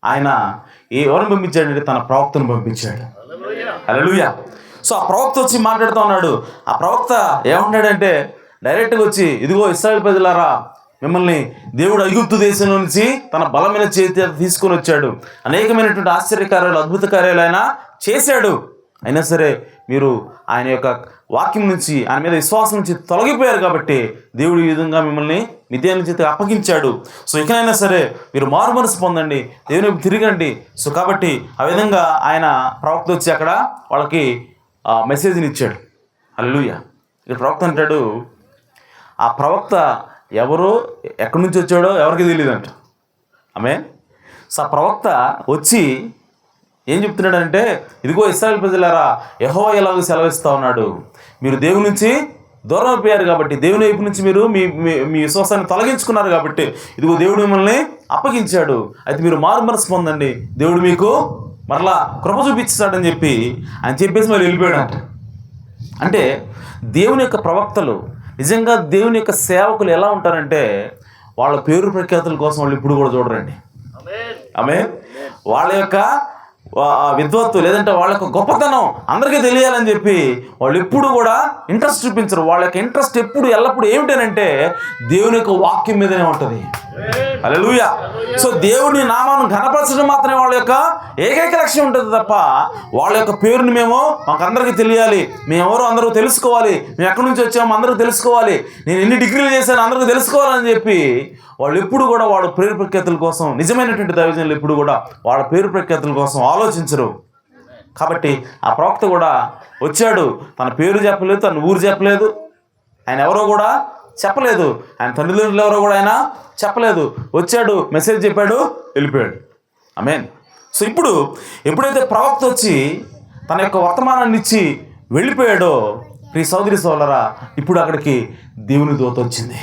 ఆయన ఎవరిని పంపించాడంటే తన ప్రవక్తను పంపించాడు. హల్లెలూయా. సో ఆ ప్రవక్త వచ్చి మాట్లాడుతూ ఉన్నాడు. ఆ ప్రవక్త ఏమన్నాడంటే డైరెక్ట్గా వచ్చి, ఇదిగో ఇశ్రాయేలు ప్రజలారా, మిమ్మల్ని దేవుడు ఐగుప్తు దేశం నుంచి తన బలమైన చేతి తీసుకొని వచ్చాడు, అనేకమైనటువంటి ఆశ్చర్యకార్యాలు, అద్భుత కార్యాలు ఆయన చేశాడు, అయినా సరే మీరు ఆయన యొక్క వాక్యం నుంచి, ఆయన మీద విశ్వాసం నుంచి తొలగిపోయారు కాబట్టి దేవుడు ఈ విధంగా మిమ్మల్ని మిద్యానీయుల చేతికి అప్పగించాడు. సో ఇకనైనా సరే మీరు మారు మనసు పొందండి, దేవుని వైపు తిరగండి. సో కాబట్టి ఆ విధంగా ఆయన ప్రవక్త వచ్చి అక్కడ వాళ్ళకి మెసేజ్ని ఇచ్చాడు. హల్లెలూయా. ఇక్కడ ప్రవక్త అంటాడు, ఆ ప్రవక్త ఎవరో ఎక్కడి నుంచి వచ్చాడో ఎవరికి తెలియదంట. ఆమె సో ఆ ప్రవక్త వచ్చి ఏం చెప్తున్నాడంటే, ఇదిగో ఇశ్రాయేలు ప్రజలారా, యెహోవా ఎలాగో సెలవిస్తూ ఉన్నాడు, మీరు దేవుని నుంచి దూరం అయిపోయారు కాబట్టి, దేవుని వైపు నుంచి మీరు మీ మీ విశ్వాసాన్ని తొలగించుకున్నారు కాబట్టి ఇదిగో దేవుడు మిమ్మల్ని అప్పగించాడు, అయితే మీరు మారు మనసు పొందండి, దేవుడు మీకు మరలా కృప చూపించాడని చెప్పి ఆయన చెప్పేసి మరి వెళ్ళిపోయాడంట. అంటే దేవుని యొక్క ప్రవక్తలు, నిజంగా దేవుని యొక్క సేవకులు ఎలా ఉంటారంటే, వాళ్ళ పేరు ప్రఖ్యాతుల కోసం వాళ్ళు ఇప్పుడు కూడా చూడరండి. ఆమె వాళ్ళ యొక్క విద్వత్తు లేదంటే వాళ్ళ యొక్క గొప్పతనం అందరికీ తెలియాలని చెప్పి వాళ్ళు ఎప్పుడు కూడా ఇంట్రెస్ట్ చూపించరు. వాళ్ళ యొక్క ఇంట్రెస్ట్ ఎప్పుడు ఎల్లప్పుడూ ఏమిటనంటే దేవుని యొక్క వాక్యం మీదనే ఉంటుంది. హల్లెలూయా. సో దేవుని నామాన్ని ఘనపరచడం మాత్రమే వాళ్ళ యొక్క ఏకైక లక్ష్యం ఉంటుంది తప్ప వాళ్ళ యొక్క పేరుని మాకు అందరికీ తెలియాలి, మేము ఎవరో అందరూ తెలుసుకోవాలి, మేము ఎక్కడి నుంచి వచ్చామో అందరూ తెలుసుకోవాలి, నేను ఎన్ని డిగ్రీలు చేశాను అందరూ తెలుసుకోవాలని చెప్పి వాళ్ళు ఎప్పుడు కూడా వాళ్ళ పేరు ప్రఖ్యాతుల కోసం, నిజమైనటువంటి దైవజనులు ఎప్పుడు కూడా వాళ్ళ పేరు ప్రఖ్యాతుల కోసం ఆలోచించరు. కాబట్టి ఆ ప్రవక్త కూడా వచ్చాడు, తన పేరు చెప్పలేదు, తన ఊరు చెప్పలేదు, ఆయన ఎవరో కూడా చెప్పలేదు, ఆయన తల్లిదండ్రులు ఎవరో కూడా ఆయన చెప్పలేదు, వచ్చాడు, మెసేజ్ చెప్పాడు, వెళ్ళిపోయాడు. ఆమేన్. సో ఇప్పుడు ఎప్పుడైతే ప్రవక్త వచ్చి తన యొక్క వర్తమానాన్ని ఇచ్చి వెళ్ళిపోయాడో, ప్రియ సోదరి సోదరులారా, ఇప్పుడు అక్కడికి దేవుని దూత వచ్చింది.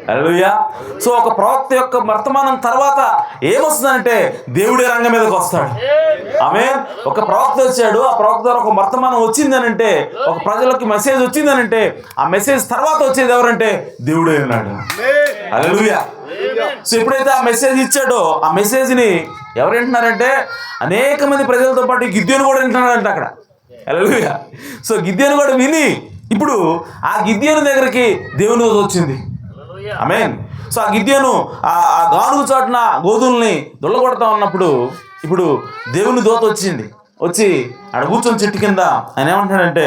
హల్లెలూయా. సో ఒక ప్రవక్త యొక్క వర్తమానం తర్వాత ఏమొస్తుందంటే దేవుడే రంగం మీదకి వస్తాడు. ఆమేన్. ఒక ప్రవక్త వచ్చాడు, ఆ ప్రవక్త ద్వారా ఒక వర్తమానం వచ్చిందనంటే, ఒక ప్రజలకు మెసేజ్ వచ్చిందనంటే, ఆ మెసేజ్ తర్వాత వచ్చేది ఎవరంటే దేవుడే ఉన్నాడు. హల్లెలూయా. సో ఎప్పుడైతే ఆ మెసేజ్ ఇచ్చాడో, ఆ మెసేజ్ని ఎవరు వింటున్నారంటే అనేక మంది ప్రజలతో పాటు గిద్యోను కూడా వింటున్నాడంట అక్కడ. హల్లెలూయా. సో గిద్యోను కూడా విని ఇప్పుడు ఆ గిద్యోను దగ్గరికి దేవుని దూత వచ్చింది. ఆమేన్. సో ఆ గిద్యోను ఆ గానుగు చాటున గోధుల్ని దొల్లగొడతా ఉన్నప్పుడు ఇప్పుడు దేవుని దూత వచ్చింది. వచ్చి ఆడ కూర్చొని చెట్టు కింద ఆయన ఏమంటాడంటే,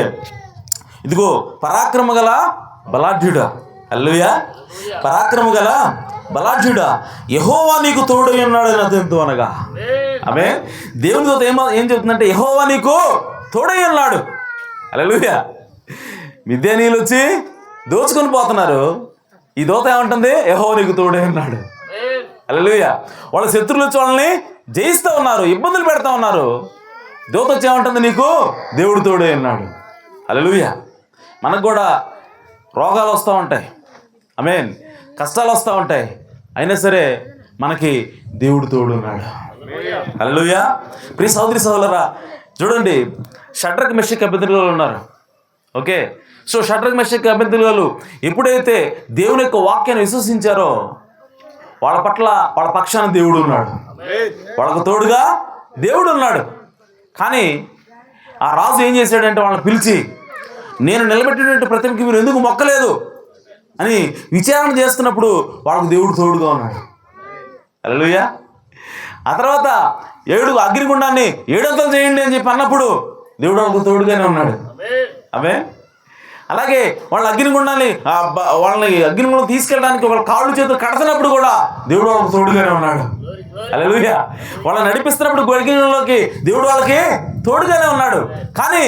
ఇదిగో పరాక్రమ గల బలాఢ్యుడా, హల్లెలూయా, పరాక్రమ గల బలాఢ్యుడా, యెహోవా నీకు తోడై ఉన్నాడు అని అతనితో అనగా. ఆమేన్. దేవుని దూత ఏం చెప్తుందంటే, యెహోవా నీకు తోడై ఉన్నాడు. హల్లెలూయా. మిద్యానీయులు వచ్చి దోచుకొని పోతున్నారు, ఈ దూత ఏమంటుంది, యెహోవా నీకు తోడై ఉన్నాడు. హల్లెలూయా. వాళ్ళ శత్రువులు వచ్చి వాళ్ళని జయిస్తూ ఉన్నారు, ఇబ్బందులు పెడతా ఉన్నారు, దూత వచ్చి ఏమంటుంది, నీకు దేవుడు తోడై ఉన్నాడు. హల్లెలూయా. మనకు కూడా రోగాలు వస్తూ ఉంటాయి, ఆమేన్, కష్టాలు వస్తూ ఉంటాయి, అయినా సరే మనకి దేవుడు తోడు ఉన్నాడు. హల్లెలూయా. ప్రియ సోదరి సోదరులారా, చూడండి, షడ్రక్ మెషక్ అబేద్నెగోలు ఉన్నారు. ఓకే. సో షడ్రక్ మెషక్ అబేద్నెగోలు ఎప్పుడైతే దేవుని యొక్క వాక్యాన్ని విశ్వసించారో వాళ్ళ పట్ల, వాళ్ళ పక్షాన దేవుడు ఉన్నాడు, వాళ్ళకు తోడుగా దేవుడు ఉన్నాడు. కానీ ఆ రాజు ఏం చేశాడంటే వాళ్ళని పిలిచి, నేను నిలబెట్టినటువంటి ప్రతిమకి మీరు ఎందుకు మొక్కలేదు అని విచారణ చేస్తున్నప్పుడు వాళ్ళకు దేవుడు తోడుగా ఉన్నాడు. హల్లెలూయా. ఆ తర్వాత 7 అగ్నిగుండాన్ని 7 చేయండి అని చెప్పి అన్నప్పుడు దేవుడు వాళ్ళకు తోడుగానే ఉన్నాడు. ఆమేన్. అలాగే వాళ్ళ అగ్నిగుండాన్ని వాళ్ళని అగ్నిగుండం తీసుకెళ్ళడానికి వాళ్ళ కాళ్ళు చేతులు కడుతున్నప్పుడు కూడా దేవుడు వాళ్ళకు తోడుగానే ఉన్నాడు. హల్లెలూయా. వాళ్ళని నడిపిస్తున్నప్పుడు అగ్నిగుండంలోకి దేవుడు వాళ్ళకి తోడుగానే ఉన్నాడు. కానీ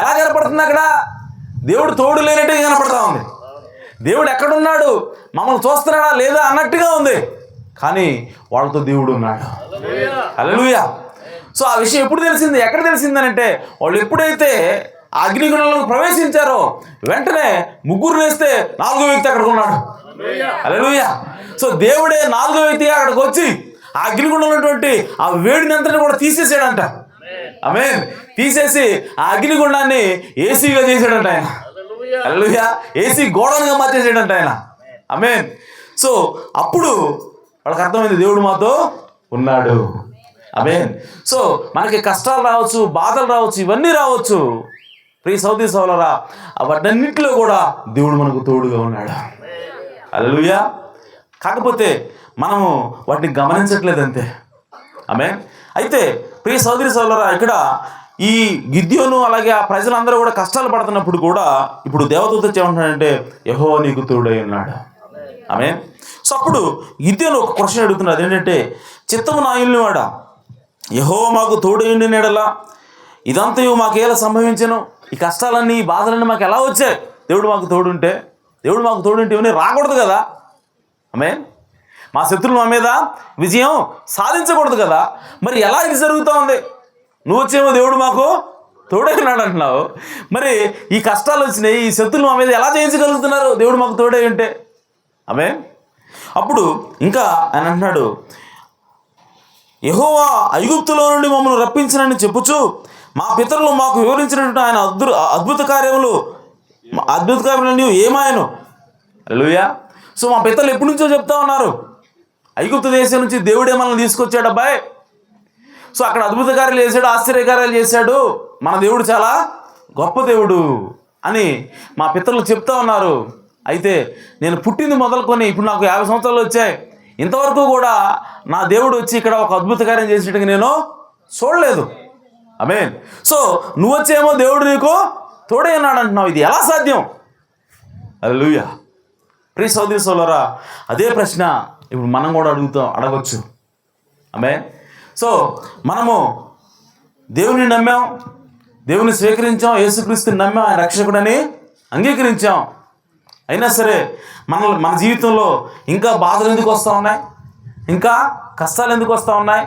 ఎలా కనపడుతుంది అక్కడ? దేవుడు తోడు లేనట్టుగా కనపడతా ఉంది. దేవుడు ఎక్కడున్నాడు, మమ్మల్ని చూస్తున్నాడా లేదా అన్నట్టుగా ఉంది, కానీ వాళ్ళతో దేవుడు ఉన్నాడు. హల్లెలూయా. సో ఆ విషయం ఎప్పుడు తెలిసింది, ఎక్కడ తెలిసిందనంటే, వాళ్ళు ఎప్పుడైతే ఆ అగ్నిగుండంలోకి ప్రవేశించారో వెంటనే 3 వేస్తే 4వ వ్యక్తి అక్కడికి ఉన్నాడు. హల్లెలూయా. సో దేవుడే 4వ వ్యక్తిగా అక్కడికి వచ్చి ఆ అగ్నిగుండంలో ఉన్నటువంటి ఆ వేడిని అంతటిని కూడా తీసేసాడంట. ఆమేన్. తీసేసి ఆ అగ్నిగుండాన్ని ఏసీగా చేశాడంట ఆయన. హల్లెలూయా. ఏసీ గోడలుగా మార్చేసాడంట ఆయన. ఆమేన్. సో అప్పుడు వాళ్ళకి అర్థమైంది, దేవుడు మాతో ఉన్నాడు. ఆమేన్. సో మనకి కష్టాలు రావచ్చు, బాధలు రావచ్చు, ఇవన్నీ రావచ్చు. ప్రియ సోదరి సోదరులారా, వాటన్నింటిలో కూడా దేవుడు మనకు తోడుగా ఉన్నాడు. హల్లెలూయా. కాకపోతే మనము వాటిని గమనించట్లేదు అంతే. ఆమేన్. అయితే ప్రియ సోదరి సోదరులారా, ఇక్కడ ఈ గిద్యోను అలాగే ఆ ప్రజలందరూ కూడా కష్టాలు పడుతున్నప్పుడు కూడా ఇప్పుడు దేవదూత ఏమంటున్నాడంటే, యెహోవా నీకు తోడై ఉన్నాడు. ఆమేన్. సో అప్పుడు గిద్యోను ఒక క్వశ్చన్ అడుగుతున్నాడు, ఏంటంటే, చిత్తము నాయుల్ని వాడా, యెహోవా మాకు తోడై ఉండిన యెడల ఇదంతయు మాకేలా సంభవించను, ఈ కష్టాలన్నీ, ఈ బాధలన్నీ మాకు ఎలా వచ్చాయి దేవుడు మాకు తోడుంటే ఇవన్నీ రాకూడదు కదా. ఆమేన్. మా శత్రువులు మా మీద విజయం సాధించకూడదు కదా. మరి ఎలా ఇది జరుగుతూ ఉంది? నువ్వు వచ్చేమో దేవుడు మాకు తోడే ఉన్నాడు అంటున్నావు, మరి ఈ కష్టాలు వచ్చినాయి, ఈ శత్రువులు మా మీద ఎలా జయించగలుగుతున్నారు దేవుడు మాకు తోడే ఉంటే? ఆమేన్. అప్పుడు ఇంకా ఆయన అంటున్నాడు, యెహోవా ఐగుప్తులో నుండి మమ్మల్ని రప్పించినని చెప్పుచు మా పితరులు మాకు వివరించినట్టు ఆయన అద్భుత కార్యములు ఏమాయను. హల్లెలూయా. సో మా పితరులు ఎప్పటి నుంచో చెప్తా ఉన్నారు, ఐగుప్తు దేశం నుంచి దేవుడే మనల్ని తీసుకొచ్చాడు అబ్బాయి. సో అక్కడ అద్భుత కార్యాలు చేశాడు, ఆశ్చర్యకార్యాలు చేశాడు, మన దేవుడు చాలా గొప్ప దేవుడు అని మా పితరులు చెప్తా ఉన్నారు. అయితే నేను పుట్టింది మొదలుకొని ఇప్పుడు నాకు 50 సంవత్సరాలు వచ్చాయి, ఇంతవరకు కూడా నా దేవుడు వచ్చి ఇక్కడ ఒక అద్భుత కార్యం చేసినట్టుగా నేను చూడలేదు. ఆమేన్. సో నువ్వు వచ్చేమో దేవుడు నీకు తోడే ఉన్నాడు అంటున్నావు, ఇది ఎలా సాధ్యం? హల్లెలూయా. ప్రియ సోదరి సోదరులారా, అదే ప్రశ్న ఇప్పుడు మనం కూడా అడగవచ్చు. ఆమేన్. సో మనము దేవుని నమ్మాం, దేవుని స్వీకరించాం, యేసుక్రీస్తుని నమ్మాం, ఆయన రక్షకుడని అంగీకరించాం. అయినా సరే మన జీవితంలో ఇంకా బాధలు ఎందుకు వస్తూ ఉన్నాయి, ఇంకా కష్టాలు ఎందుకు వస్తూ ఉన్నాయి?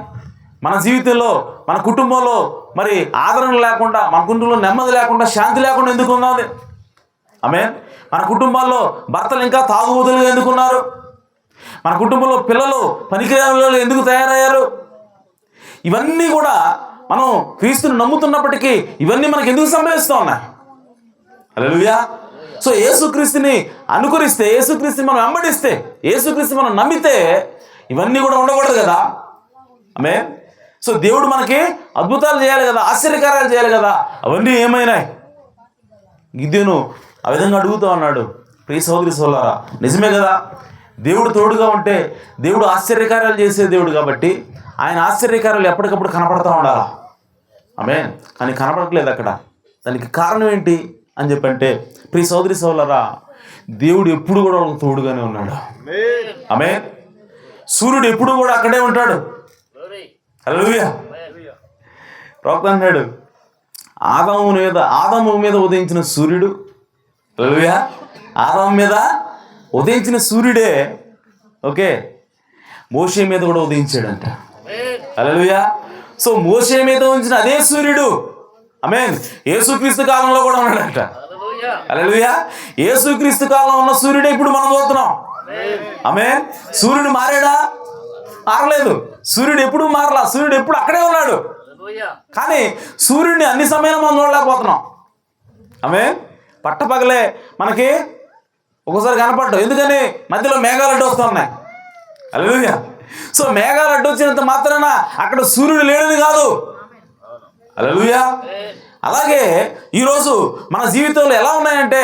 మన జీవితంలో, మన కుటుంబంలో మరి ఆదరణ లేకుండా, మన కుటుంబంలో నెమ్మది లేకుండా, శాంతి లేకుండా ఎందుకు ఉన్నది? ఆమేన్. మన కుటుంబాల్లో భర్తలు ఇంకా తాగుబోతులుగా ఎందుకున్నారు? మన కుటుంబంలో పిల్లలు పనికిరాని ఎందుకు తయారయ్యారు? ఇవన్నీ కూడా మనం క్రీస్తుని నమ్ముతున్నప్పటికీ ఇవన్నీ మనకు ఎందుకు సంభవిస్తూ ఉన్నాయి? హల్లెలూయా. సో యేసుక్రీస్తుని అనుకరిస్తే, యేసుక్రీస్తుని మనం వెంబడిస్తే, యేసుక్రీస్తుని మనం నమ్మితే ఇవన్నీ కూడా ఉండకూడదు కదా. ఆమేన్. సో దేవుడు మనకి అద్భుతాలు చేయాలి కదా, ఆశ్చర్యకార్యాలు చేయాలి కదా. అవన్నీ ఏమైనాయి? గిద్యోను ఆ విధంగా అడుగుతూ ఉన్నాడు. ప్రియ సోదరి సోదరులారా, నిజమే కదా. దేవుడు తోడుగా ఉంటే దేవుడు ఆశ్చర్యకార్యాలు చేసే దేవుడు కాబట్టి ఆయన ఆశ్చర్యకార్యాలు ఎప్పటికప్పుడు కనపడతా ఉండాలా. ఆమేన్. కానీ కనపడట్లేదు అక్కడ. దానికి కారణం ఏంటి అని చెప్పంటే, ప్రియ సోదరి సోదరులారా, దేవుడు ఎప్పుడు కూడా వాళ్ళకి తోడుగానే ఉన్నాడు. ఆమేన్. సూర్యుడు ఎప్పుడు కూడా అక్కడే ఉంటాడు. హల్లెలూయా. ప్రవక్త అంటాడు, ఆదాము మీద ఉదయించిన సూర్యుడు, హల్లెలూయా, ఆదాము మీద ఉదయించిన సూర్యుడే ఓకే మోషే మీద కూడా ఉదయించాడంట. హల్లెలూయా. సో మోషే మీద ఉంచిన అదే సూర్యుడు ఆమేన్ యేసుక్రీస్తు కాలంలో కూడా ఉన్నాడంట. హల్లెలూయా. యేసుక్రీస్తు కాలంలో ఉన్న సూర్యుడే ఇప్పుడు మనం చూస్తున్నాం. ఆమేన్. సూర్యుడు మారాడా? మారలేదు. సూర్యుడు ఎప్పుడు మారలా, సూర్యుడు ఎప్పుడు అక్కడే ఉన్నాడు. కానీ సూర్యుడిని అన్ని సమయాల్లో మనం చూడలేకపోతున్నాం. ఆమేన్. పట్టపగలే మనకి ఒకసారి కనపడ్డాం, ఎందుకని మధ్యలో మేఘాలు అడ్డు వస్తూ ఉన్నాయి. హల్లెలూయా. సో మేఘాలు అడ్డు వచ్చినంత మాత్రాన అక్కడ సూర్యుడు లేడని కాదు. హల్లెలూయా. అలాగే ఈరోజు మన జీవితంలో ఎలా ఉన్నాయంటే,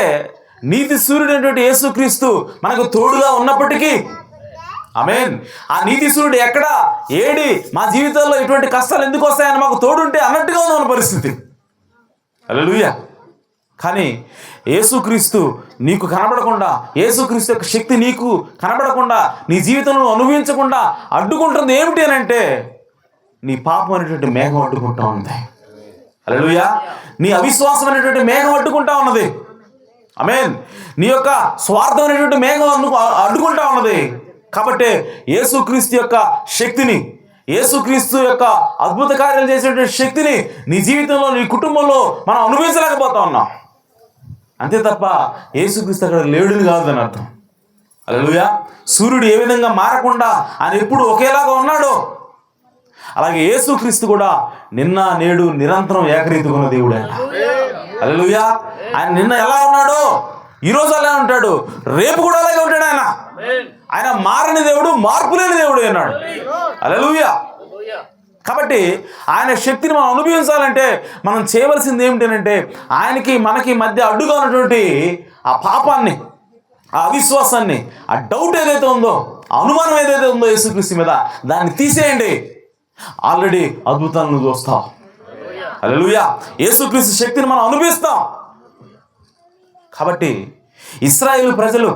నీతి సూర్యుడు అయినటువంటి యేసుక్రీస్తు మనకు తోడుగా ఉన్నప్పటికీ, ఆమేన్, ఆ నీతి సూర్యుడు ఎక్కడ ఏడి మా జీవితాల్లో ఇటువంటి కష్టాలు ఎందుకు వస్తాయని మాకు తోడుంటే అన్నట్టుగా ఉన్న పరిస్థితి. హల్లెలూయా. కానీ యేసుక్రీస్తు నీకు కనబడకుండా, యేసుక్రీస్తు యొక్క శక్తి నీకు కనబడకుండా, నీ జీవితంలో అనుభవించకుండా అడ్డుకుంటుంది ఏమిటి అని అంటే, నీ పాపం అనేటువంటి మేఘం అడ్డుకుంటా ఉంది. హల్లెలూయా. నీ అవిశ్వాసం అనేటువంటి మేఘం అడ్డుకుంటా ఉన్నది. ఆమేన్. నీ యొక్క స్వార్థం అనేటువంటి మేఘం అడ్డుకుంటా ఉన్నది. కాబట్టి యేసుక్రీస్తు యొక్క శక్తిని, యేసుక్రీస్తు యొక్క అద్భుత కార్యాలు చేసేటువంటి శక్తిని నీ జీవితంలో, నీ కుటుంబంలో మనం అనుభవించలేకపోతా ఉన్నాం. అంతే తప్ప యేసుక్రీస్తు అక్కడ లేడుని కాదని అర్థం. హల్లెలూయా. సూర్యుడు ఏ విధంగా మారకుండా ఆయన ఎప్పుడు ఒకేలాగా ఉన్నాడో, అలాగే యేసుక్రీస్తు కూడా నిన్న నేడు నిరంతరం ఏకరీతిగా ఉన్న దేవుడు ఆయన. హల్లెలూయా. ఆయన నిన్న ఎలా ఉన్నాడో ఈరోజు అలా ఉంటాడు, రేపు కూడా అలాగే ఉంటాడు. ఆయన మారని దేవుడు, మార్పు లేని దేవుడు అన్నాడు. హల్లెలూయా. కాబట్టి ఆయన శక్తిని మనం అనుభవించాలంటే మనం చేయవలసింది ఏమిటంటే, ఆయనకి మనకి మధ్య అడ్డుగా ఉన్నటువంటి ఆ పాపాన్ని, ఆ అవిశ్వాసాన్ని, ఆ డౌట్ ఏదైతే ఉందో, ఆ అనుమానం ఏదైతే ఉందో యేసుక్రీస్తు మీద, దాన్ని తీసేయండి. ఆల్రెడీ అద్భుతాలను చూస్తాం. హల్లెలూయా. యేసుక్రీస్తు శక్తిని మనం అనుభవిస్తాం. కాబట్టి ఇశ్రాయేలు ప్రజలు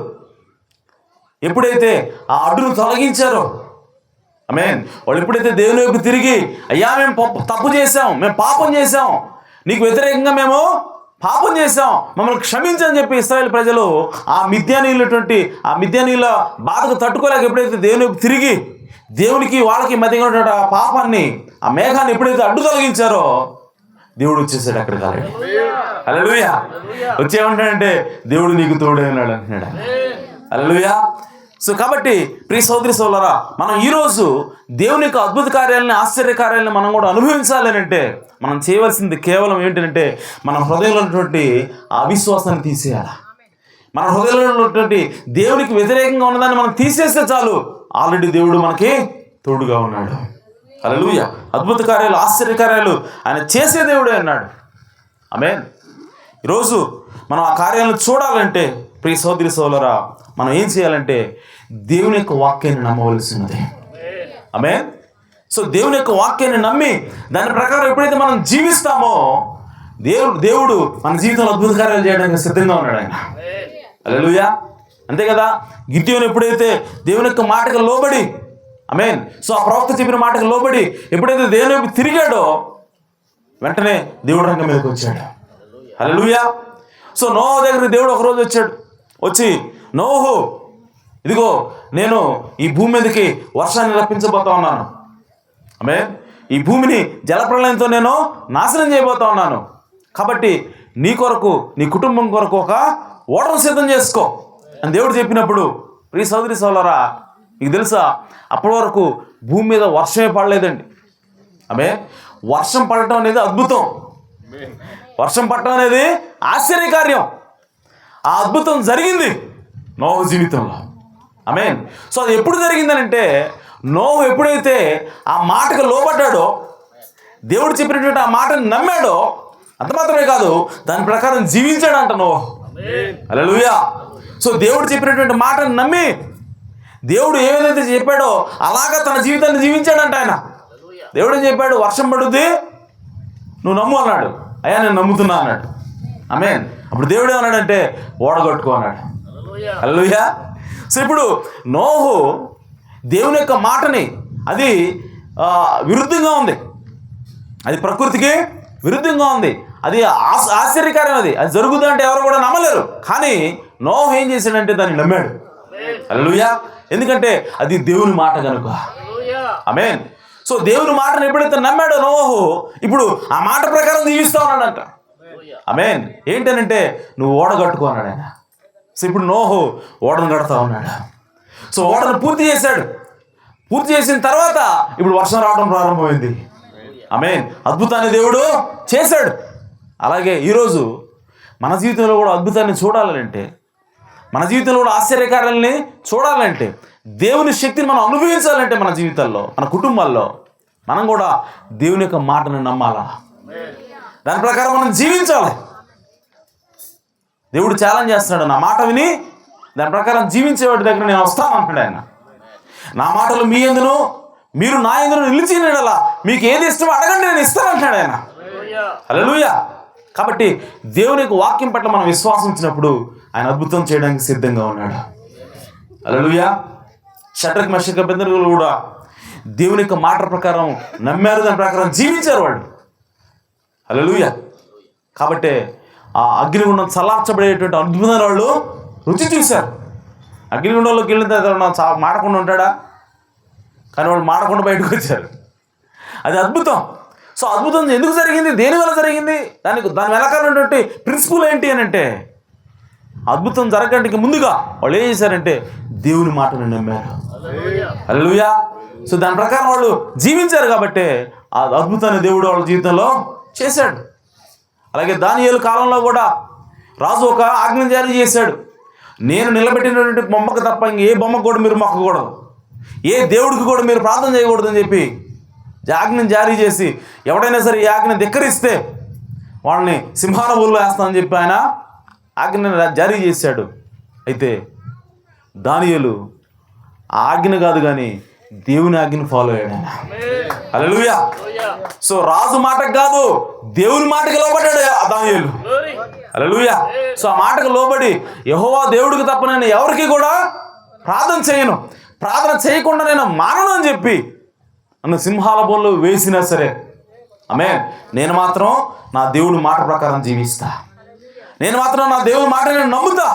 ఎప్పుడైతే ఆ అడ్డును తొలగించారో, ఆమేన్, వాళ్ళు ఎప్పుడైతే దేవుని వైపు తిరిగి, అయ్యా మేము తప్పు చేసాం, మేము పాపం చేసాం, నీకు వ్యతిరేకంగా మేము పాపం చేశాం, మమ్మల్ని క్షమించని చెప్పి ఇశ్రాయేలు ప్రజలు ఆ మిద్యానీయుల బాధకు తట్టుకోలేక ఎప్పుడైతే దేవుని తిరిగి దేవునికి వాళ్ళకి మధ్య ఉన్నటువంటి ఆ పాపాన్ని, ఆ మేఘాన్ని ఎప్పుడైతే అడ్డు తొలగించారో దేవుడు వచ్చేసాడు అక్కడికి. హల్లెలూయా. వచ్చేమంటాడంటే దేవుడు నీకు తోడే ఉన్నాడు అంటున్నాడు. హల్లెలూయా. సో కాబట్టి ప్రియ సోదరి సోదరులారా, మనం ఈరోజు దేవుని యొక్క అద్భుత కార్యాలని, ఆశ్చర్య కార్యాలని మనం కూడా అనుభవించాలి అంటే మనం చేయవలసింది కేవలం ఏంటంటే మన హృదయంలో ఉన్నటువంటి అవిశ్వాసాన్ని తీసేయాలి. మన హృదయంలో ఉన్నటువంటి దేవునికి వ్యతిరేకంగా ఉన్నదాన్ని మనం తీసేస్తే చాలు, ఆల్రెడీ దేవుడు మనకి తోడుగా ఉన్నాడు. హల్లెలూయా. అద్భుత కార్యాలు, ఆశ్చర్య కార్యాలు ఆయన చేసే దేవుడే అన్నాడు. ఆమేన్. ఈరోజు మనం ఆ కార్యాలను చూడాలంటే ప్రియ సోదరి సోదరులారా, మనం ఏం చేయాలంటే దేవుని యొక్క వాక్యాన్ని నమ్మవలసినది. ఆమేన్. సో దేవుని యొక్క వాక్యాన్ని నమ్మి దాని ప్రకారం ఎప్పుడైతే మనం జీవిస్తామో దేవుడు మన జీవితంలో అద్భుత కార్యాలు చేయడానికి సిద్ధంగా ఉన్నాడు ఆయన. హల్లెలూయా. అంతే కదా. గిద్యోను ఎప్పుడైతే దేవుని యొక్క మాటకు లోబడి, ఆమేన్, సో ఆ ప్రవక్త చెప్పిన మాటకు లోబడి ఎప్పుడైతే దేవుని వైపు తిరిగాడో వెంటనే దేవుడు రంగం మీదకి వచ్చాడు. హల్లెలూయా. సో నోహు దగ్గరికి దేవుడు ఒకరోజు వచ్చాడు. వచ్చి, నోహు, ఇదిగో నేను ఈ భూమి మీదకి వర్షాన్ని రప్పించబోతా ఉన్నాను. ఆమేన్. ఈ భూమిని జలప్రళయంతో నేను నాశనం చేయబోతా ఉన్నాను. కాబట్టి నీ కొరకు, నీ కుటుంబం కొరకు ఒక ఓడను సిద్ధం చేసుకో అని దేవుడు చెప్పినప్పుడు ప్రియ సోదరి సోదరులారా, మీకు తెలుసా అప్పటి వరకు భూమి మీద వర్షమే పడలేదండి. ఆమేన్. వర్షం పడటం అనేది అద్భుతం. వర్షం పడటం అనేది ఆశ్చర్యకార్యం. ఆ అద్భుతం జరిగింది నోహు జీవితంలో. ఆమేన్. సో అది ఎప్పుడు జరిగిందనంటే నోహు ఎప్పుడైతే ఆ మాటకు లోబడ్డాడో, దేవుడు చెప్పినటువంటి ఆ మాటను నమ్మాడో, అంత మాత్రమే కాదు దాని ప్రకారం జీవించాడంట నోహు. హల్లెలూయా. సో దేవుడు చెప్పినటువంటి మాటను నమ్మి దేవుడు ఏదైతే చెప్పాడో అలాగా తన జీవితాన్ని జీవించాడంట ఆయన. దేవుడు ఏం చెప్పాడు? వర్షం పడుద్ది, నువ్వు నమ్ము అన్నాడు. అయ్యా నేను నమ్ముతున్నా అన్నాడు. ఆమేన్. అప్పుడు దేవుడు ఏమన్నాడంటే ఓడగొట్టుకో అన్నాడు. హల్లెలూయా. సో ఇప్పుడు నోహు దేవుని యొక్క మాటని, అది విరుద్ధంగా ఉంది, అది ప్రకృతికి విరుద్ధంగా ఉంది, అది ఆశ్చర్యకారం, అది జరుగుతుందంటే ఎవరు కూడా నమ్మలేరు. కానీ నోహు ఏం చేశాడంటే దాన్ని నమ్మాడు. హల్లెలూయా. ఎందుకంటే అది దేవుని మాట కనుక. ఆమేన్. సో దేవుని మాటను ఎప్పుడైతే నమ్మాడో నోహు, ఇప్పుడు ఆ మాట ప్రకారం జీవిస్తా ఉన్నాడంట. ఆమేన్. ఏంటనంటే నువ్వు ఓడ కట్టుకో అన్నాడు ఆయన. సో ఇప్పుడు నోహు ఓడను కడతా ఉన్నాడు. సో ఓడను పూర్తి చేశాడు. పూర్తి చేసిన తర్వాత ఇప్పుడు వర్షం రావడం ప్రారంభమైంది. ఆమేన్. అద్భుతాన్ని దేవుడు చేశాడు. అలాగే ఈరోజు మన జీవితంలో కూడా అద్భుతాన్ని చూడాలంటే, మన జీవితంలో కూడా ఆశ్చర్యకార్యాలని చూడాలంటే, దేవుని శక్తిని మనం అనుభవించాలంటే మన జీవితాల్లో, మన కుటుంబాల్లో మనం కూడా దేవుని యొక్క మాటను నమ్మాలా, దాని ప్రకారం మనం జీవించాలి. దేవుడు ఛాలెంజ్ చేస్తున్నాడు, నా మాట విని దాని ప్రకారం జీవించేవాడి దగ్గర నేను వస్తాను అంటాడు ఆయన. నా మాటలు మీ యందును మీరు నా యందును నిలిచి నీడలా మీకు ఏది ఇష్టమో అడగండి నేను ఇస్తాను అంటాడు ఆయన. హల్లెలూయా. కాబట్టి దేవుని యొక్క వాక్యం పట్ల మనం విశ్వాసించినప్పుడు ఆయన అద్భుతం చేయడానికి సిద్ధంగా ఉన్నాడు. హల్లెలూయా. షడ్రక్ మెషక్ అబేద్నెగోలు కూడా దేవుని యొక్క మాట ప్రకారం నమ్మారు, దాని ప్రకారం జీవించారు వాళ్ళు. హల్లెలూయా. కాబట్టి ఆ అగ్నిగుండం చల్లార్చబడేటువంటి అద్భుతాన్ని వాళ్ళు రుచి చూశారు. అగ్నిగుండంలోకి వెళ్ళిన తర్వాత మాడకుండా ఉంటాడా? కానీ వాళ్ళు మాడకుండా బయటకు వచ్చారు. అది అద్భుతం. సో అద్భుతం ఎందుకు జరిగింది, దేనివల్ల జరిగింది, దాని వెనకాలన్నటువంటి ప్రిన్సిపల్ ఏంటి అని అంటే, అద్భుతం జరగడానికి ముందుగా వాళ్ళు ఏం చేశారంటే దేవుని మాటను నమ్మారు. హల్లెలూయా. సో దాని ప్రకారం వాళ్ళు జీవించారు కాబట్టి ఆ అద్భుతాన్ని దేవుడు వాళ్ళ జీవితంలో చేశాడు. అలాగే దానియేలు కాలంలో కూడా రాజు ఒక ఆజ్ఞ జారీ చేశాడు. నేను నిలబెట్టినటువంటి బొమ్మకు తప్ప ఏ బొమ్మకు కూడా మీరు మొక్కకూడదు, ఏ దేవుడికి కూడా మీరు ప్రార్థన చేయకూడదు అని చెప్పి ఆజ్ఞను జారీ చేసి, ఎవడైనా సరే ఈ ఆజ్ఞను ధిక్కరిస్తే వాళ్ళని సింహాల ఊళ్ళో వేస్తామని చెప్పి ఆయన ఆజ్ఞను జారీ చేశాడు. అయితే దానియేలు ఆ ఆజ్ఞ కాదు కానీ దేవుని ఆజ్ఞను ఫాలో అయ్యాడు ఆయన. హల్లెలూయా. సో రాజు మాటకు కాదు దేవుని మాటకి లోబడ్డాడు దానియేలు. హల్లెలూయా. సో ఆ మాటకు లోబడి యెహోవా దేవుడికి తప్ప నేను ఎవరికి కూడా ప్రార్థన చేయను, ప్రార్థన చేయకుండా నేను మానను అని చెప్పి నన్ను సింహాల బోన్లో వేసినా సరే ఆమేన్, నేను మాత్రం నా దేవుడి మాట ప్రకారం జీవిస్తా. నేను మాత్రం నా దేవుని మాట నేను నమ్ముతా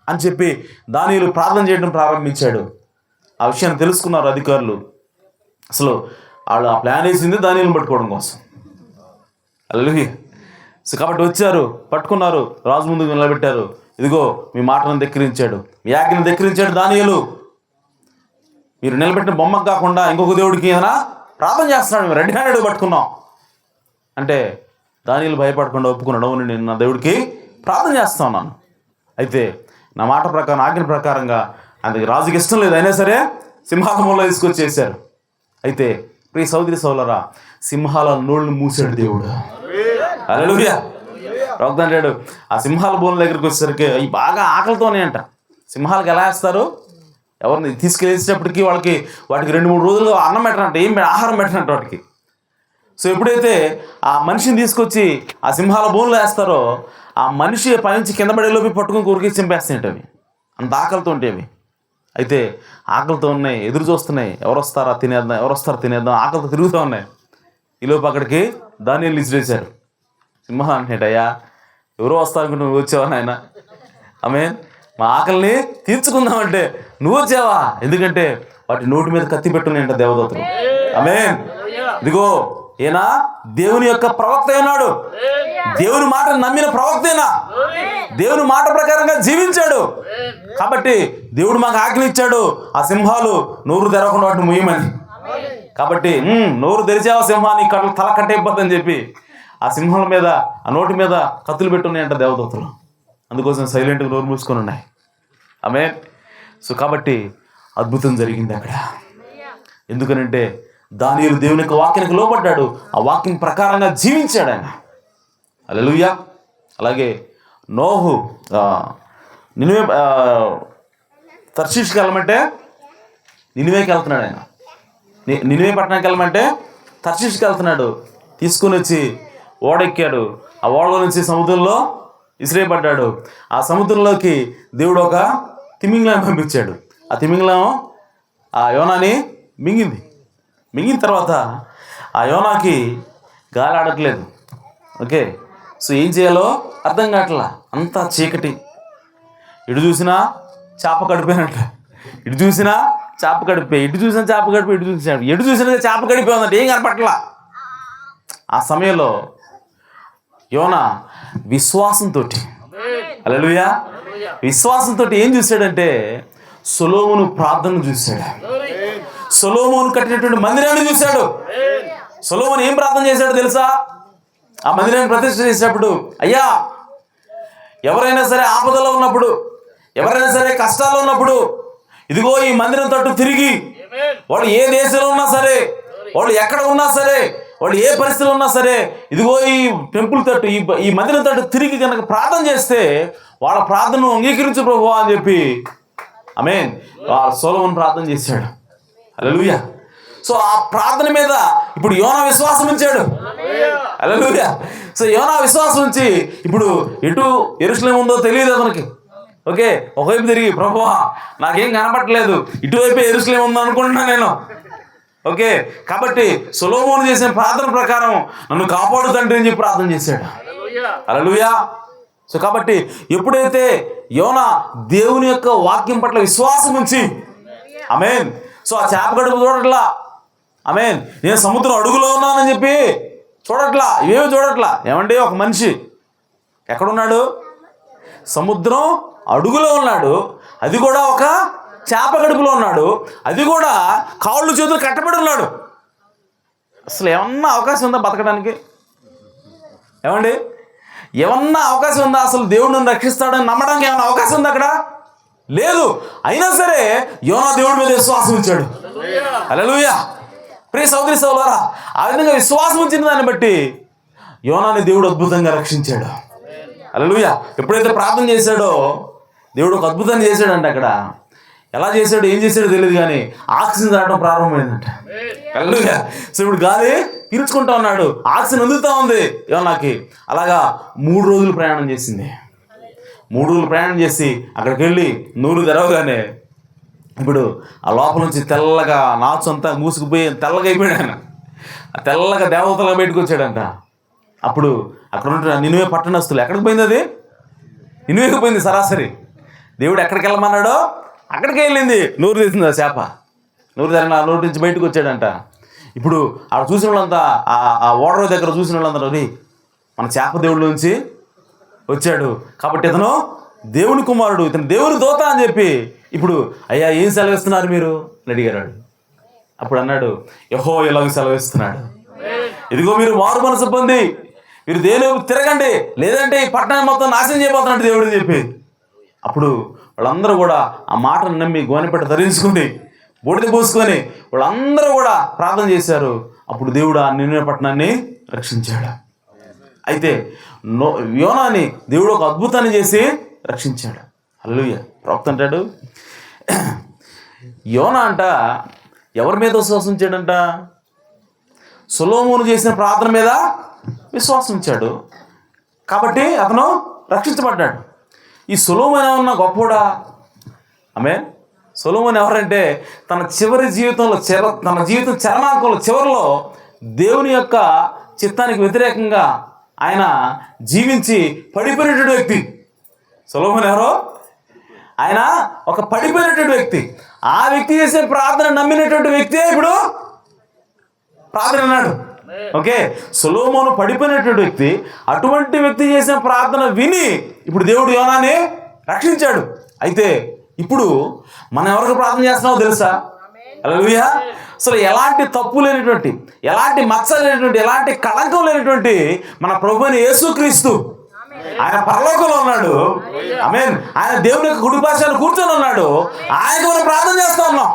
అని చెప్పి దానియేలు ప్రార్థన చేయడం ప్రారంభించాడు. ఆ విషయాన్ని తెలుసుకున్నారు అధికారులు. అసలు వాళ్ళు ఆ ప్లాన్ వేసింది దానియేలుని పట్టుకోవడం కోసం. హల్లెలూయా. సో కాబట్టి వచ్చారు, పట్టుకున్నారు, రాజు ముందుకు నిలబెట్టారు. ఇదిగో మీ మాటను ధిక్కరించాడు, మీ ఆజ్ఞను ధిక్కరించాడు దానియేలు. మీరు నిలబెట్టిన బొమ్మకు కాకుండా ఇంకొక దేవుడికి ఏదైనా ప్రార్థన చేస్తున్నాడు, మేము రెడ్ హ్యాండెడ్ పట్టుకున్నాం అంటే దానియేలు భయపడకుండా ఒప్పుకున్నాడు. అవును, నేను నా దేవుడికి ప్రార్థన చేస్తా ఉన్నాను. అయితే నా మాట ప్రకారం, ఆజ్ఞ ప్రకారంగా అందుకు రాజుకి ఇష్టం లేదు, అయినా సరే సింహాసనంలో తీసుకొచ్చేసారు. అయితే ప్రియ సోదరి సోదరులారా, సింహాల నోళ్ళను మూసాడు దేవుడు. హల్లెలూయా. ప్రవక్త అంటాడు, ఆ సింహాల బోన్ల దగ్గరికి వచ్చేసరికి అవి బాగా ఆకలితోనే అంట. సింహాలకు ఎలా వేస్తారు? ఎవరిని తీసుకెళ్ళేసేటప్పటికి వాటికి 2-3 రోజులు అన్నం పెట్టనంట, ఆహారం పెట్టనంట వాటికి. సో ఎప్పుడైతే ఆ మనిషిని తీసుకొచ్చి ఆ సింహాల బోన్లో వేస్తారో, ఆ మనిషి పైనుంచి కింద పడేలోపి పట్టుకుని కొరికి చింపేస్తాయి. అంత ఆకలితో ఉండేవి. అయితే ఆకలితో ఉన్నాయి, ఎదురు చూస్తున్నాయి, ఎవరు వస్తారో తినేద్దాం, ఆకలితో తిరుగుతూ ఉన్నాయి. ఈలోపు అక్కడికి దానియేలుని విసిరేశారు. సింహం అంటేటయ్యా, ఎవరో వస్తారనుకుంటే నువ్వు వచ్చావా నాయన? ఆమేన్. మా ఆకలిని తీర్చుకుందామంటే నువ్వు వచ్చావా? ఎందుకంటే వాటి నోటి మీద కత్తి పెట్టున్నాయంట దేవదూతలు. ఆమేన్. ఇదిగో ఈయన దేవుని యొక్క ప్రవక్త అయినాడు, దేవుని మాట నమ్మిన ప్రవక్తేనా, దేవుని మాట ప్రకారంగా జీవించాడు. కాబట్టి దేవుడు మాకు ఆజ్ఞ ఇచ్చాడు, ఆ సింహాలు నోరు తెరవకుండా వాటిని ముయ్యమని. కాబట్టి నోరు తెరిచావా సింహాన్ని తల కట్టేయబద్దని చెప్పి ఆ సింహాల మీద, ఆ నోటి మీద కత్తులు పెట్టున్నాయంట దేవదూతలు. అందుకోసం సైలెంట్గా నోరు మూసుకొని ఉన్నాయి. ఆమేన్. సో కాబట్టి అద్భుతం జరిగింది అక్కడ. ఎందుకనంటే దానియేలు దేవుని యొక్క వాక్యానికి లోబడ్డాడు, ఆ వాక్యం ప్రకారంగా జీవించాడు ఆయన. హల్లెలూయా. అలాగే నోహు నినివే తర్షీష్కి వెళ్ళమంటే నినివేకి వెళ్తున్నాడు ఆయన. నినివే పట్టణానికి వెళ్ళమంటే తర్షీష్కి వెళ్తున్నాడు. తీసుకుని వచ్చి ఓడెక్కాడు. ఆ ఓడలో నుంచి సముద్రంలో విసిరేయబడ్డాడు. ఆ సముద్రంలోకి దేవుడు ఒక తిమింగలం పంపించాడు. ఆ తిమింగలం ఆ యోనాని మింగిన తర్వాత ఆ యోనాకి గాలి ఆడట్లేదు. ఓకే. సో ఏం చేయాలో అర్థం కావట్లా, అంతా చీకటి. ఇటు చూసినా చేప కడిపోయినట్ట, ఇటు చూసినా చేప కడిపోయి, ఇటు చూసినా చేప కడిపోయి, ఎటు చూసినా చేప కడిపోయిందంటే ఏం కనపట్లా. ఆ సమయంలో యోనా విశ్వాసంతో, హల్లెలూయా, విశ్వాసంతో ఏం చూశాడంటే సొలొమోను ప్రార్థన చూశాడు, సొలొమోను కట్టినటువంటి మందిరాన్ని చూశాడు. సొలొమోను ఏం ప్రార్థన చేశాడు తెలుసా? ఆ మందిరాన్ని ప్రతిష్ఠ చేసినప్పుడు, అయ్యా ఎవరైనా సరే ఆపదలో ఉన్నప్పుడు, ఎవరైనా సరే కష్టాల్లో ఉన్నప్పుడు, ఇదిగో ఈ మందిరం తట్టు తిరిగి, వాళ్ళు ఏ దేశంలో ఉన్నా సరే, వాళ్ళు ఎక్కడ ఉన్నా సరే, వాళ్ళు ఏ పరిస్థితులు ఉన్నా సరే, ఇదిగో ఈ టెంపుల్ తట్టు, ఈ మందిరం తట్టు తిరిగి కనుక ప్రార్థన చేస్తే వాళ్ళ ప్రార్థనను అంగీకరించు ప్రభువా అని చెప్పి ఆమేన్ సొలొమోను ప్రార్థన చేశాడు. హల్లెలూయా. సో ఆ ప్రార్థన మీద ఇప్పుడు యోనా విశ్వాసం ఉంచాడు. హల్లెలూయా. సో యోనా విశ్వాసం ఉంచి ఇప్పుడు ఎటు యెరూషలేము ఉందో తెలియదు అతనికి. ఓకే, ఒకవైపు తిరిగి ప్రభువా నాకేం కనపట్లేదు, ఇటువైపు యెరూషలేము ఉందో అనుకుంటున్నా నేను. ఓకే, కాబట్టి సొలొమోను చేసిన ప్రార్థన ప్రకారం నన్ను కాపాడు తండ్రి అని చెప్పి ప్రార్థన చేశాడు. హల్లెలూయా. సో కాబట్టి ఎప్పుడైతే యోనా దేవుని యొక్క వాక్యం పట్ల విశ్వాసం ఉంచి, ఆమేన్, సో ఆ చేప గడుపు చూడట్లా, ఆమేన్, నేను సముద్రం అడుగులో ఉన్నానని చెప్పి చూడట్లా, ఇవేమి చూడట్లా. ఏమంటే ఒక మనిషి ఎక్కడున్నాడు? సముద్రం అడుగులో ఉన్నాడు, అది కూడా ఒక చేప గడుపులో ఉన్నాడు, అది కూడా కాళ్ళు చేతులు కట్టబడి ఉన్నాడు. అసలు ఏమన్నా అవకాశం ఉందా బతకడానికి? ఏమండి, ఏమన్నా అవకాశం ఉందా? అసలు దేవుడు నన్ను రక్షిస్తాడని నమ్మడానికి ఏమన్నా అవకాశం ఉందా అక్కడ? లేదు. అయినా సరే యోనా దేవుడి మీద విశ్వాసం ఉంచాడు. హల్లెలూయా. ప్రియ సోదరి సోదరులారా, ఆ విధంగా విశ్వాసం ఉంచిన దాన్ని బట్టి యోనాని దేవుడు అద్భుతంగా రక్షించాడు. హల్లెలూయా. ఎప్పుడైతే ప్రార్థన చేశాడో దేవుడు ఒక అద్భుతాన్ని చేశాడంట. అక్కడ ఎలా చేశాడు, ఏం చేశాడో తెలియదు, కానీ ఆక్సిజన్ రావడం ప్రారంభమైందంట. హల్లెలూయా. సో ఇప్పుడు గాలి పీల్చుకుంటా ఉన్నాడు, ఆక్సిజన్ అందుతూ ఉంది యోనాకి. అలాగా 3 రోజులు ప్రయాణం చేసింది. 3 రోజులు ప్రయాణం చేసి అక్కడికి వెళ్ళి నూరు తెరవగానే ఇప్పుడు ఆ లోపల నుంచి తెల్లగా నాచు అంతా మూసుకుపోయి తెల్లగా అయిపోయాడు ఆయన. ఆ తెల్లగా దేవతలుగా బయటకు వచ్చాడంట. అప్పుడు అక్కడ ఉంటున్న నినివే పట్టణస్తులు, ఎక్కడికి పోయింది అది? నినివేకి సరాసరి. దేవుడు ఎక్కడికి వెళ్ళమన్నాడో అక్కడికి వెళ్ళింది. నోరు తెచ్చింది ఆ చేప. నోరు తెరని ఆ నోరు నుంచి బయటకు వచ్చాడంట. ఇప్పుడు ఆడ చూసిన వాళ్ళంతా ఆ ఓడర్ దగ్గర చూసిన వాళ్ళందరూ మన చేప దేవుడి నుంచి వచ్చాడు కాబట్టి ఇతను దేవుని కుమారుడు, ఇతను దేవుని దూత అని చెప్పి ఇప్పుడు అయ్యా ఏం సెలవిస్తున్నారు మీరు అని అడిగారు. అప్పుడు అన్నాడు, యెహోవా ఇలాగ సెలవిస్తున్నాడు, ఇదిగో మీరు మారు మనసు పొంది మీరు దేవుని తిరగండి, లేదంటే ఈ పట్టణాన్ని మొత్తం నాశనం చేయబోతున్నాడు దేవుడు అని చెప్పి. అప్పుడు వాళ్ళందరూ కూడా ఆ మాటను నమ్మి గోనెపట్ట ధరించుకుని బూడిద పూసుకొని వాళ్ళందరూ కూడా ప్రార్థన చేశారు. అప్పుడు దేవుడు ఆ నినివే పట్టణాన్ని రక్షించాడు. అయితే యోనాని దేవుడు ఒక అద్భుతాన్ని చేసి రక్షించాడు. హల్లెలూయా. ప్రవక్త అంటాడు, యోనా అంట ఎవరి మీద విశ్వాసం ఉంచాడంట? సొలొమోను చేసిన ప్రార్థన మీద విశ్వాసం ఉంచాడు కాబట్టి అతను రక్షించబడ్డాడు. ఈ సొలొమోను ఏమన్నా గొప్పోడా? ఆమేన్. సొలొమోను ఎవరంటే తన చివరి జీవితంలో తన జీవితం చరమాంకంలో చివరిలో దేవుని యొక్క చిత్తానికి వ్యతిరేకంగా ఆయన జీవించి పడిపోయినటువంటి వ్యక్తి. సొలొమోను ఎవరో? ఆయన ఒక పడిపోయినటువంటి వ్యక్తి. ఆ వ్యక్తి చేసే ప్రార్థన నమ్మినటువంటి వ్యక్తి ఇప్పుడు ప్రార్థన అన్నాడు. ఓకే, సొలొమోను పడిపోయినటువంటి వ్యక్తి, అటువంటి వ్యక్తి చేసిన ప్రార్థన విని ఇప్పుడు దేవుడు యోనాని రక్షించాడు. అయితే ఇప్పుడు మనం ఎవరికి ప్రార్థన చేస్తున్నామో తెలుసా? హల్లెలూయా. అసలు ఎలాంటి తప్పు లేనటువంటి, ఎలాంటి మచ్చ లేనటువంటి, ఎలాంటి కళంకం లేనటువంటి మన ప్రభువైన యేసుక్రీస్తు ఆయన పరలోకంలో ఉన్నాడు. ఆమేన్. ఆయన దేవుని యొక్క కుడి పార్శ్వాన కూర్చొని ఉన్నాడు. ఆయనకు మనం ప్రార్థన చేస్తా ఉన్నాం.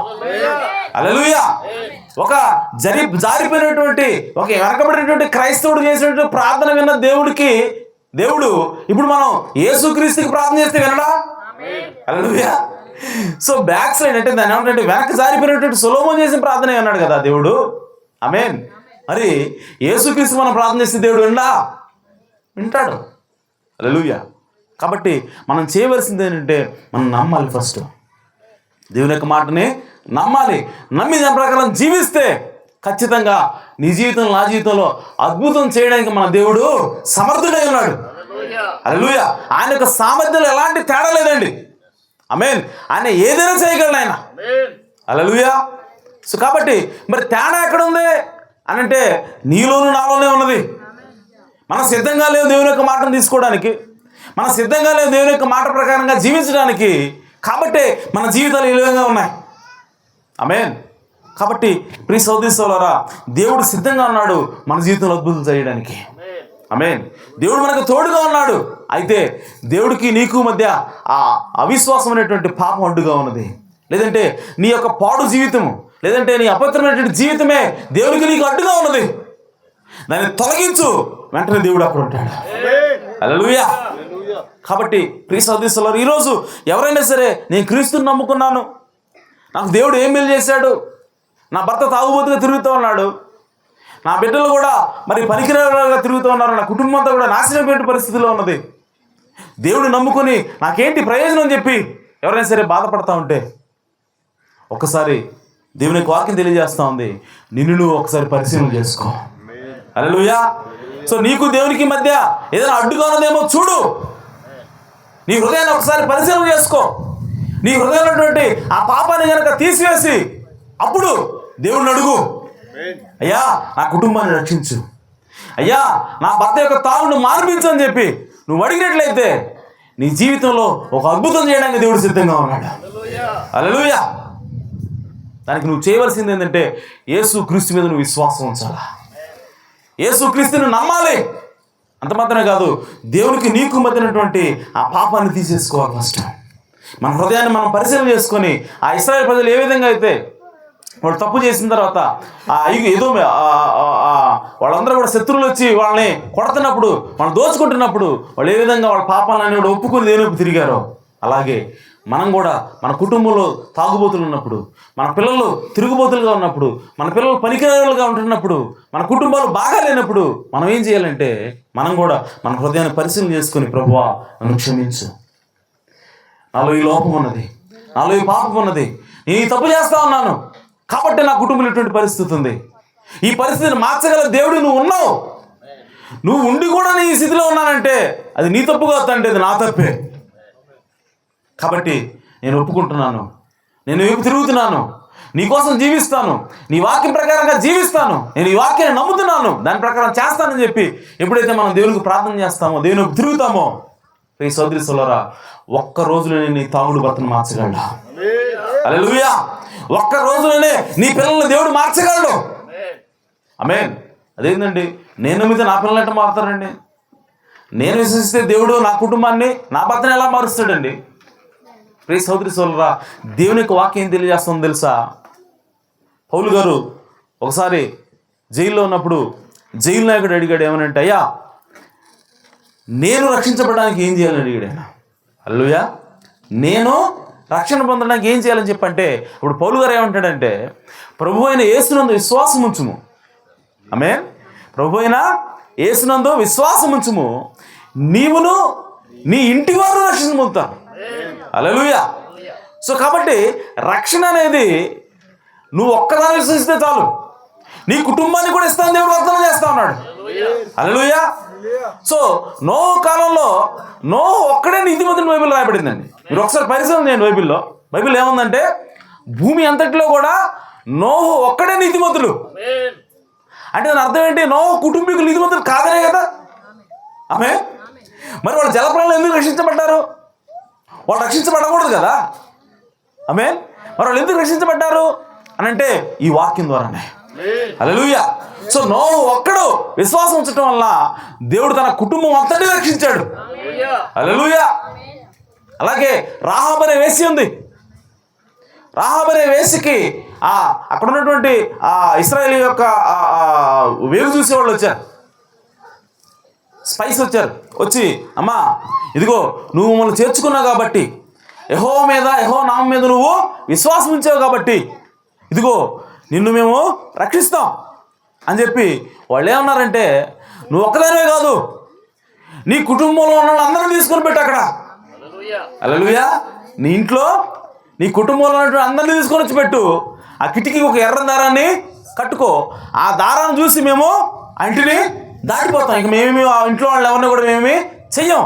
హల్లెలూయా. ఒక జారిపోయినటువంటి, ఒక వెనకబడినటువంటి క్రైస్తవుడు చేసినటువంటి ప్రార్థన విన్న దేవుడు ఇప్పుడు మనం యేసుక్రీస్తుకి ప్రార్థన చేస్తే వినడా? హల్లెలూయా. సో బ్యాక్ సైడ్ అంటే దాని ఏమంటే వెనక జారిపోయినటువంటి సొలొమోను చేసిన ప్రార్థన అన్నాడు కదా దేవుడు. ఆమేన్. మరి యేసుక్రీస్తు మనం ప్రార్థన చేస్తే దేవుడు వింటాడు. హల్లెలూయా. కాబట్టి మనం చేయవలసింది ఏంటంటే మనం నమ్మాలి. ఫస్ట్ దేవుని యొక్క మాటని నమ్మాలి. నమ్మి దాని ప్రకారం జీవిస్తే ఖచ్చితంగా నీ జీవితంలో నా జీవితంలో అద్భుతం చేయడానికి మన దేవుడు సమర్థుడై ఉన్నాడు. హల్లెలూయా. ఆయన యొక్క సామర్థ్యంలో ఎలాంటి తేడా లేదండి. ఆమేన్. ఆయన ఏదైనా చేయగలడు ఆయన. హల్లెలూయా. సో కాబట్టి మరి తేడా ఎక్కడ ఉంది అని అంటే నీలోను నాలోనే ఉన్నది. మనం సిద్ధంగా లేవు దేవుని యొక్క మాటను తీసుకోవడానికి, మనం సిద్ధంగా లేవు దేవుని యొక్క మాట ప్రకారంగా జీవించడానికి. కాబట్టి మన జీవితాలు ఈ విధంగా ఉన్నాయి. ఆమేన్. కాబట్టి ప్రియ సహోదరి సహోదరులారా, దేవుడు సిద్ధంగా ఉన్నాడు మన జీవితంలో అద్భుతం చేయడానికి. ఆమేన్. దేవుడు మనకు తోడుగా ఉన్నాడు. అయితే దేవుడికి నీకు మధ్య ఆ అవిశ్వాసం అనేటువంటి పాపం అడ్డుగా ఉన్నది. లేదంటే నీ యొక్క పాడు జీవితము, లేదంటే నీ అపవిత్రమైనటువంటి జీవితమే దేవుడికి నీకు అడ్డుగా ఉన్నది. దాన్ని తొలగించు, వెంటనే దేవుడు అక్కడ ఉంటాడు. హల్లెలూయా. కాబట్టి ప్రియ సహోదరి సహోదరులారా, ఈరోజు ఎవరైనా సరే నేను క్రీస్తుని నమ్ముకున్నాను, నాకు దేవుడు ఏం మేలు చేశాడు, నా భర్త తాగుబోతుగా తిరుగుతూ ఉన్నాడు, నా బిడ్డలు కూడా మరి పనికిరాలుగా తిరుగుతూ ఉన్నారు, నా కుటుంబం అంతా కూడా నాశనమైన పరిస్థితిలో ఉన్నది, దేవుడు నమ్ముకొని నాకేంటి ప్రయోజనం అని చెప్పి ఎవరైనా సరే బాధపడతా ఉంటే ఒకసారి దేవుని వాక్యం తెలియజేస్తూ ఉంది, నిన్ను నువ్వు ఒకసారి పరిశీలన చేసుకో. హల్లెలూయా. సో నీకు దేవునికి మధ్య ఏదైనా అడ్డుగా ఉన్నదేమో చూడు, నీ హృదయాన్ని ఒకసారి పరిశీలన చేసుకో. నీ హృదయంలో ఆ పాపాన్ని కనుక తీసివేసి అప్పుడు దేవుడిని అడుగు, అయ్యా నా కుటుంబాన్ని రక్షించు, అయ్యా నా భర్త యొక్క తాగును మాన్పించు అని చెప్పి నువ్వు అడిగినట్లయితే నీ జీవితంలో ఒక అద్భుతం చేయడానికి దేవుడు సిద్ధంగా ఉన్నాడు. హల్లెలూయా. దానికి నువ్వు చేయవలసింది ఏంటంటే యేసుక్రీస్తు మీద నువ్వు విశ్వాసం ఉంచాలా, యేసుక్రీస్తుని నమ్మాలి. అంత మాత్రమే కాదు, దేవునికి నీకు మధ్యనటువంటి ఆ పాపాన్ని తీసేసుకోవాలి. ఫస్ట్ మన హృదయాన్ని మనం పరిశీలన చేసుకొని ఆ ఇశ్రాయేలు ప్రజలు ఏ విధంగా అయితే వాళ్ళు తప్పు చేసిన తర్వాత ఏదో వాళ్ళందరూ కూడా శత్రువులు వచ్చి వాళ్ళని కొడుతున్నప్పుడు, వాళ్ళు దోచుకుంటున్నప్పుడు వాళ్ళు ఏ విధంగా వాళ్ళ పాపాలని కూడా ఒప్పుకొని దేవుని తిరిగారో, అలాగే మనం కూడా మన కుటుంబంలో తాగుబోతులు ఉన్నప్పుడు, మన పిల్లలు తిరుగుబోతులుగా ఉన్నప్పుడు, మన పిల్లలు పనికిరాలుగా ఉంటున్నప్పుడు, మన కుటుంబాలు బాగా లేనప్పుడు మనం ఏం చేయాలంటే మనం కూడా మన హృదయాన్ని పరిశీలన చేసుకొని, ప్రభువా నన్ను క్షమించు, నాలో ఈ లోపం ఉన్నది, నాలో ఈ పాపం ఉన్నది, నేను ఈ తప్పు చేస్తా ఉన్నాను కాబట్టి నా కుటుంబంలో ఇటువంటి పరిస్థితి ఉంది, ఈ పరిస్థితిని మార్చగల దేవుడు నువ్వు ఉన్నావు, నువ్వు ఉండి కూడా నీ స్థితిలో ఉన్నానంటే అది నీ తప్పు కాదు, అంటే అది నా తప్పే. కాబట్టి నేను ఒప్పుకుంటున్నాను, నేను వైపు తిరుగుతున్నాను, నీకోసం జీవిస్తాను, నీ వాక్యం ప్రకారంగా జీవిస్తాను, నేను ఈ వాక్యాన్ని నమ్ముతున్నాను, దాని ప్రకారం చేస్తానని చెప్పి ఎప్పుడైతే మనం దేవునికి ప్రార్థన చేస్తామో, దేవుని వైపు తిరుగుతామో, ప్రియ సోదరి సోదరా, ఒక్క రోజులోనే నీ తాగుడు భర్తను మార్చగలడు. హల్లెలూయా. ఒక్క రోజులోనే నీ పిల్లల్ని దేవుడు మార్చగలడు. ఆమేన్. అదేంటండి, నేను నమ్మితే నా పిల్లలు ఎట్లా మారుతారండి? నేను విశ్వసిస్తే దేవుడు నా కుటుంబాన్ని, నా భర్తను ఎలా మారుస్తాడండి? ప్రియ సోదరి సోదరా, దేవుని యొక్క వాక్యం ఏం తెలియజేస్తుందో తెలుసా? పౌలు గారు ఒకసారి జైల్లో ఉన్నప్పుడు జైలు నాయకుడు అడిగాడు ఏమనంటే, అయ్యా నేను రక్షించబడడానికి ఏం చేయాలని అడిగాడు ఆయన. హల్లెలూయా. నేను రక్షణ పొందడానికి ఏం చేయాలని చెప్పంటే, ఇప్పుడు పౌలు గారు ఏమంటాడంటే, ప్రభు అయిన యేసునందు విశ్వాసం ఉంచుము. ఆమేన్. ప్రభు అయిన యేసునందు విశ్వాసం ఉంచుము, నీవును నీ ఇంటి వారు రక్షణ పొందుతారు. హల్లెలూయా. సో కాబట్టి రక్షణ అనేది నువ్వు ఒక్కదాన్ని విశ్వసిస్తే చాలు, నీ కుటుంబాన్ని కూడా ఇస్తాను దేవుడు వాగ్దానం చేస్తా ఉన్నాడు. హల్లెలూయా. సో నోహు కాలంలో నోహు ఒక్కడే నీతిమంతుని బైబిల్ రాయబడిందండి. మీరు ఒకసారి పరిశీలన చేయండి. బైబిల్ ఏముందంటే, భూమి అంతటిలో కూడా నోహు ఒక్కడే నీతిమంతుడు. అంటే దాని అర్థం ఏంటి? నోహు కుటుంబీకులు నీతిమంతులు కాదనే కదా. ఆమె మరి వాళ్ళు జలప్రాణులు ఎందుకు రక్షించబడ్డారు? వాళ్ళు రక్షించబడకూడదు కదా. ఆమె మరి వాళ్ళు ఎందుకు రక్షించబడ్డారు అని అంటే ఈ వాక్యం ద్వారానే. హల్లెలూయా. సో నోహు ఒక్కడు విశ్వాసం ఉంచడం వల్ల దేవుడు తన కుటుంబం అంతటి రక్షించాడు. హల్లెలూయా. అలాగే రాహాబు అనే వేసి ఉంది. రాహాబు అనే వేసికి అక్కడ ఉన్నటువంటి ఇశ్రాయేలు యొక్క వేగు చూసేవాళ్ళు వచ్చారు, స్పైస్ వచ్చారు. వచ్చి, అమ్మా ఇదిగో నువ్వు మమ్మల్ని చేర్చుకున్నావు కాబట్టి, యెహోవా మీద, యెహోవా నామం మీద నువ్వు విశ్వాసం ఉంచావు కాబట్టి, ఇదిగో నిన్ను మేము రక్షిస్తాం అని చెప్పి వాళ్ళు ఏమన్నారంటే, నువ్వు ఒక్కదానివే కాదు, నీ కుటుంబంలో ఉన్న వాళ్ళందరినీ తీసుకొని పెట్టు అక్కడ. హల్లెలూయా. నీ ఇంట్లో నీ కుటుంబంలో ఉన్నటువంటి అందరినీ తీసుకొని వచ్చి పెట్టు. ఆ కిటికీకి ఒక ఎర్ర దారాన్ని కట్టుకో. ఆ దారాన్ని చూసి మేము ఆ ఇంటిని దాటిపోతాం. ఇక మేమేమి ఆ ఇంట్లో వాళ్ళు ఎవరిని కూడా మేమేమి చెయ్యం.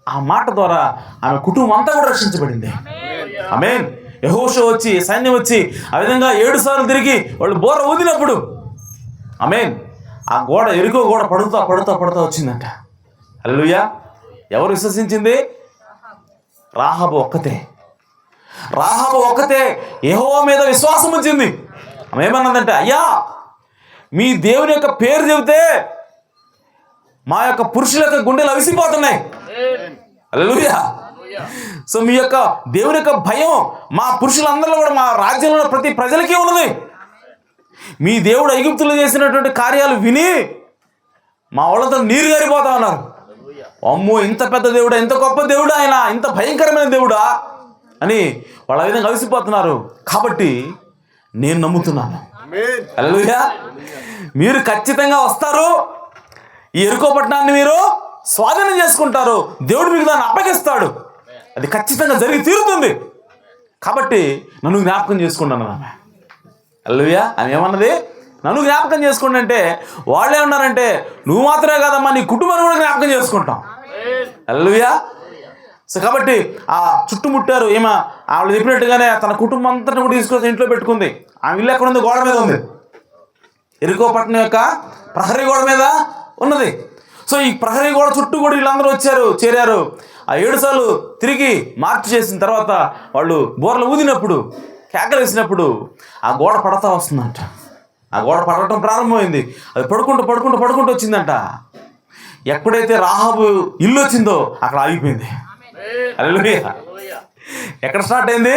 ఆ మాట ద్వారా ఆమె కుటుంబం అంతా కూడా రక్షించబడింది. ఆమేన్. యెహోషువ వచ్చి, సైన్యం వచ్చి ఆ విధంగా 7 సార్లు తిరిగి వాళ్ళు బోర ఊదినప్పుడు, ఆమేన్, ఆ గోడ, ఎరుకో గోడ పడుతా వచ్చిందంట. హల్లెలూయా. ఎవరు విశ్వసించింది? రాహాబు ఒక్కతే. రాహాబు ఒక్కతే యెహోవా మీద విశ్వాసం ఉంచింది. ఆమె ఏమన్నదంటే, అయ్యా మీ దేవుని యొక్క పేరు చెబితే మా యొక్క పురుషుల యొక్క గుండెలు అవిసిపోతున్నాయి. హల్లెలూయా. సో మీ యొక్క దేవుని యొక్క భయం మా పురుషులందరిలో కూడా, మా రాజ్యంలో ప్రతి ప్రజలకి ఉన్నది. మీ దేవుడు ఐగుప్తులో చేసినటువంటి కార్యాలు విని మా వాళ్ళతో నీరు గారిపోతా ఉన్నారు. అమ్మో, ఇంత పెద్ద దేవుడా, ఇంత గొప్ప దేవుడా ఆయన, ఇంత భయంకరమైన దేవుడా అని వాళ్ళు ఆ విధంగా అలసిపోతున్నారు. కాబట్టి నేను నమ్ముతున్నాను. హల్లెలూయా. మీరు ఖచ్చితంగా వస్తారు, ఈ ఎరుకో పట్టణాన్ని మీరు స్వాధీనం చేసుకుంటారు, దేవుడు మీకు దాన్ని అప్పగిస్తాడు, అది ఖచ్చితంగా జరిగి తీరుతుంది. కాబట్టి నన్ను జ్ఞాపకం చేసుకున్నాను ఆమె. హల్లెలూయా. ఆమె ఏమన్నది? నన్ను జ్ఞాపకం చేసుకోండి అంటే వాళ్ళు ఏమన్నారంటే, నువ్వు మాత్రమే కాదమ్మా, నీ కుటుంబాన్ని కూడా జ్ఞాపకం చేసుకుంటాం. హల్లెలూయా. సో కాబట్టి ఆ చుట్టుముట్టారు. ఆవిడ చెప్పినట్టుగానే తన కుటుంబం అంతా కూడా తీసుకొచ్చి ఇంట్లో పెట్టుకుంది. ఆమె ఇల్లు ఎక్కడ ఉంది? గోడ మీద ఉంది. ఎరుకో పట్టణం యొక్క ప్రహరీ గోడ మీద ఉన్నది. సో ఈ ప్రహరీ గోడ చుట్టూ కూడా వీళ్ళందరూ చేరారు. ఆ 7 సార్లు తిరిగి మార్చి చేసిన తర్వాత వాళ్ళు బోర్లు ఊదినప్పుడు, కేకలు వేసినప్పుడు ఆ గోడ పడతా వస్తుందంట. ఆ గోడ పడటం ప్రారంభమైంది. అది పడుకుంటూ వచ్చిందంట. ఎప్పుడైతే రాహాబు ఇల్లు వచ్చిందో అక్కడ ఆగిపోయింది. హల్లెలూయా. ఎక్కడ స్టార్ట్ అయింది?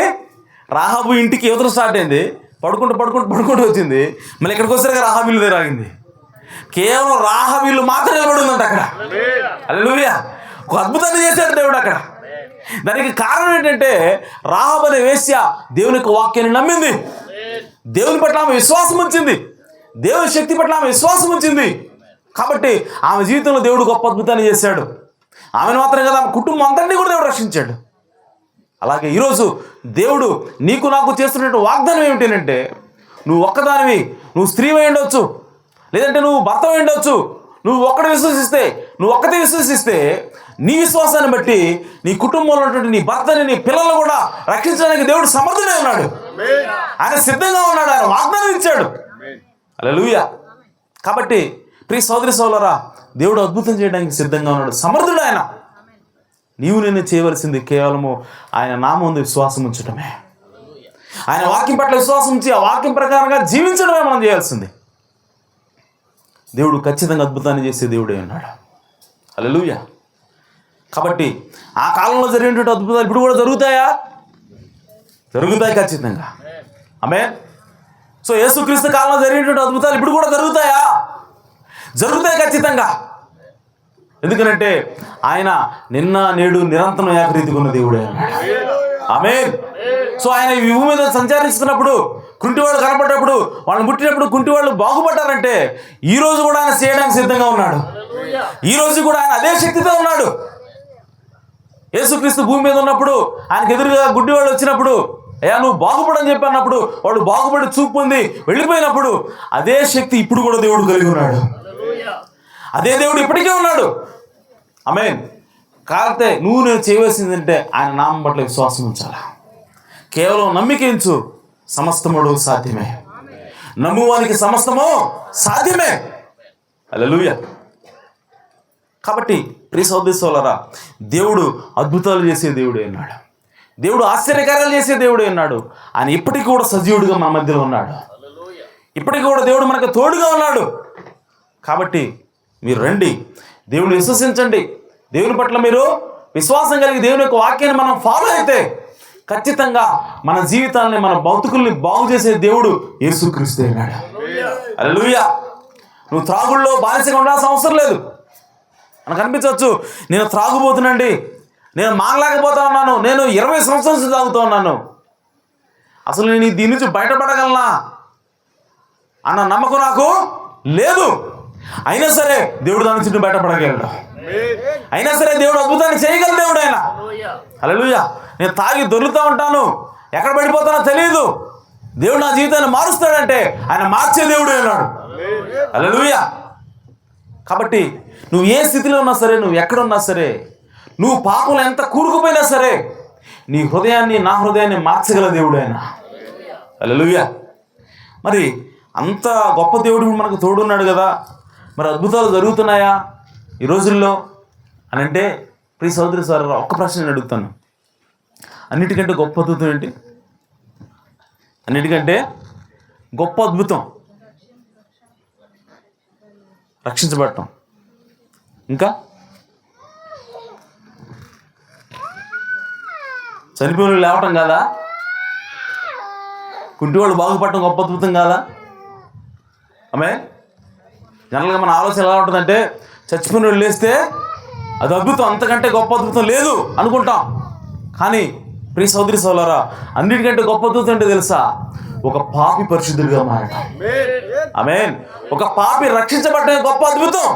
రాహాబు ఇంటికి యువతలు స్టార్ట్ అయింది. పడుకుంటూ వచ్చింది. మళ్ళీ ఎక్కడికి వచ్చాక రాహాబు ఇల్లు దగ్గర ఆగింది. కేవలం రాహాబు ఇల్లు మాత్రం నిలబడిందంట అక్కడ. హల్లెలూయా. ఒక అద్భుతాన్ని చేశాడు దేవుడు అక్కడ. దానికి కారణం ఏంటంటే, రాహాబు అనే వేశ్య దేవుని యొక్క వాక్యాన్ని నమ్మింది, దేవుని పట్ల ఆమె విశ్వాసం ఉంచింది, దేవుని శక్తి పట్ల ఆమె విశ్వాసం ఉంచింది. కాబట్టి ఆమె జీవితంలో దేవుడు గొప్ప అద్భుతాన్ని చేశాడు. ఆమెను మాత్రం కదా, ఆమె కుటుంబం అంతటినీ కూడా దేవుడు రక్షించాడు. అలాగే ఈరోజు దేవుడు నీకు నాకు చేస్తున్నట్టు వాగ్దానం ఏమిటంటే, నువ్వు ఒక్కదానివి, నువ్వు స్త్రీ అయి ఉండొచ్చు, లేదంటే నువ్వు భర్త అయి ఉండొచ్చు, నువ్వు ఒక్కడు విశ్వసిస్తే నువ్వు ఒక్కతే విశ్వసిస్తే నీ విశ్వాసాన్ని బట్టి నీ కుటుంబంలో ఉన్నటువంటి నీ భర్తని నీ పిల్లలు కూడా రక్షించడానికి దేవుడు సమర్థుడే ఉన్నాడు. ఆయన సిద్ధంగా ఉన్నాడు. ఆయన వాగ్దానం ఇచ్చాడు. హల్లెలూయా. కాబట్టి ప్రియ సోదరి సోదరులారా, దేవుడు అద్భుతం చేయడానికి సిద్ధంగా ఉన్నాడు. సమర్థుడు ఆయన. నీవు నేను చేయవలసింది కేవలము ఆయన నామముందు విశ్వాసం ఉంచడమే. ఆయన వాక్యం పట్ల విశ్వాసం ఉంచి ఆ వాక్యం ప్రకారంగా జీవించడమే మనం చేయాల్సింది. దేవుడు ఖచ్చితంగా అద్భుతాన్ని చేసే దేవుడే ఉన్నాడు. హల్లెలూయా. కాబట్టి ఆ కాలంలో జరిగినటువంటి అద్భుతాలు ఇప్పుడు కూడా జరుగుతాయా? జరుగుతాయి ఖచ్చితంగా. ఆమేన్. సో యేసుక్రీస్తు కాలంలో జరిగినటువంటి అద్భుతాలు ఇప్పుడు కూడా జరుగుతాయా? జరుగుతాయి ఖచ్చితంగా. ఎందుకనంటే ఆయన నిన్న నేడు నిరంతరం ఏకరీతిగా ఉన్న దేవుడే అన్నాడు. ఆమేన్. సో ఆయన ఈ భూమి మీద సంచరిస్తున్నప్పుడు కుంటివాళ్ళు కనపడ్డప్పుడు, వాళ్ళని ముట్టినప్పుడు కుంటివాళ్ళు బాగుపడ్డారంటే ఈ రోజు కూడా ఆయన చేయడానికి సిద్ధంగా ఉన్నాడు. ఈ రోజు కూడా ఆయన అదే శక్తితో ఉన్నాడు. యేసుక్రీస్తు భూమి మీద ఉన్నప్పుడు ఆయనకు ఎదురుగా గుడ్డివాళ్ళు వచ్చినప్పుడు, అయ్యా నువ్వు బాగుపడని చెప్పి అన్నప్పుడు వాళ్ళు బాగుపడి చూపు పొంది వెళ్ళిపోయినప్పుడు అదే శక్తి ఇప్పుడు కూడా దేవుడు కలిగి ఉన్నాడు. అదే దేవుడు ఇప్పటికే ఉన్నాడు. ఆమేన్. కాకపోతే నువ్వు నేను చేయవలసిందంటే ఆయన నామం పట్ల విశ్వాసం ఉంచాలా. కేవలం నమ్మికించు, సమస్తముడు సాధ్యమే. నమ్మువానికి సమస్తము సాధ్యమే. హల్లెలూయా. కాబట్టి ప్రియ సోదరి సోదరులారా, దేవుడు అద్భుతాలు చేసే దేవుడే ఉన్నాడు. దేవుడు ఆశ్చర్యకార్యాలు చేసే దేవుడే ఉన్నాడు. ఆయన ఇప్పటికీ కూడా సజీవుడిగా మన మధ్యలో ఉన్నాడు. ఇప్పటికీ కూడా దేవుడు మనకు తోడుగా ఉన్నాడు. కాబట్టి మీరు రండి, దేవుని విశ్వసించండి. దేవుని పట్ల మీరు విశ్వాసం కలిగి దేవుని యొక్క వాక్యాన్ని మనం ఫాలో అయితే ఖచ్చితంగా మన జీవితాన్ని, మన బతుకుల్ని బాగు చేసే దేవుడు యేసుక్రీస్తు అయినాడు. హల్లెలూయా. నువ్వు త్రాగుల్లో బానిసగా ఉండాల్సిన అవసరం లేదు. మనకు అనిపించవచ్చు, నేను త్రాగుబోతునండి, నేను మానలేకపోతా ఉన్నాను, నేను 20 సంవత్సరాల నుంచి తాగుతూ ఉన్నాను, అసలు నేను దీని నుంచి బయటపడగలనా అన్న నమ్మకం నాకు లేదు. అయినా సరే దేవుడు దాని నుంచి బయటపడగలడు. అయినా సరే దేవుడు అద్భుతాన్ని చేయగల దేవుడు ఆయన. హల్లెలూయా. నేను తాగి దొర్లుతూ ఉంటాను, ఎక్కడ పడిపోతానో తెలియదు, దేవుడు నా జీవితాన్ని మారుస్తాడంటే ఆయన మార్చే దేవుడు అన్నాడు. హల్లెలూయా. కాబట్టి నువ్వు ఏ స్థితిలో ఉన్నా సరే, నువ్వు ఎక్కడున్నా సరే, నువ్వు పాపంలో ఎంత కూరుకుపోయినా సరే, నీ హృదయాన్ని, నా హృదయాన్ని మార్చగల దేవుడు ఆయన. హల్లెలూయా. మరి అంత గొప్ప దేవుడు మనకు తోడున్నాడు కదా, మరి అద్భుతాలు జరుగుతున్నాయా ఈ రోజుల్లో అని అంటే, ప్రియ సోదరి సోదరులారా, ఒక్క ప్రశ్న నేను అడుగుతాను. అన్నిటికంటే గొప్ప అద్భుతం ఏంటి? అన్నిటికంటే గొప్ప అద్భుతం రక్షించబడటం. ఇంకా చనిపోయిన లేవటం కాదా? కుంటివాళ్ళు బాగుపడటం గొప్ప అద్భుతం కాదా? ఆమేన్. జనరల్గా మన ఆలోచన ఎలా ఉంటుందంటే, చచ్చిపోయిన వాళ్ళు లేస్తే అది అద్భుతం, అంతకంటే గొప్ప అద్భుతం లేదు అనుకుంటాం. కానీ ప్రియ సోదరి సోదరులారా, అన్నిటికంటే గొప్ప అద్భుతం ఏంటో తెలుసా? ఒక పాపి పరిశుద్ధుడిగా మారటం. ఆమేన్. ఒక పాపి రక్షించబడటం గొప్ప అద్భుతం.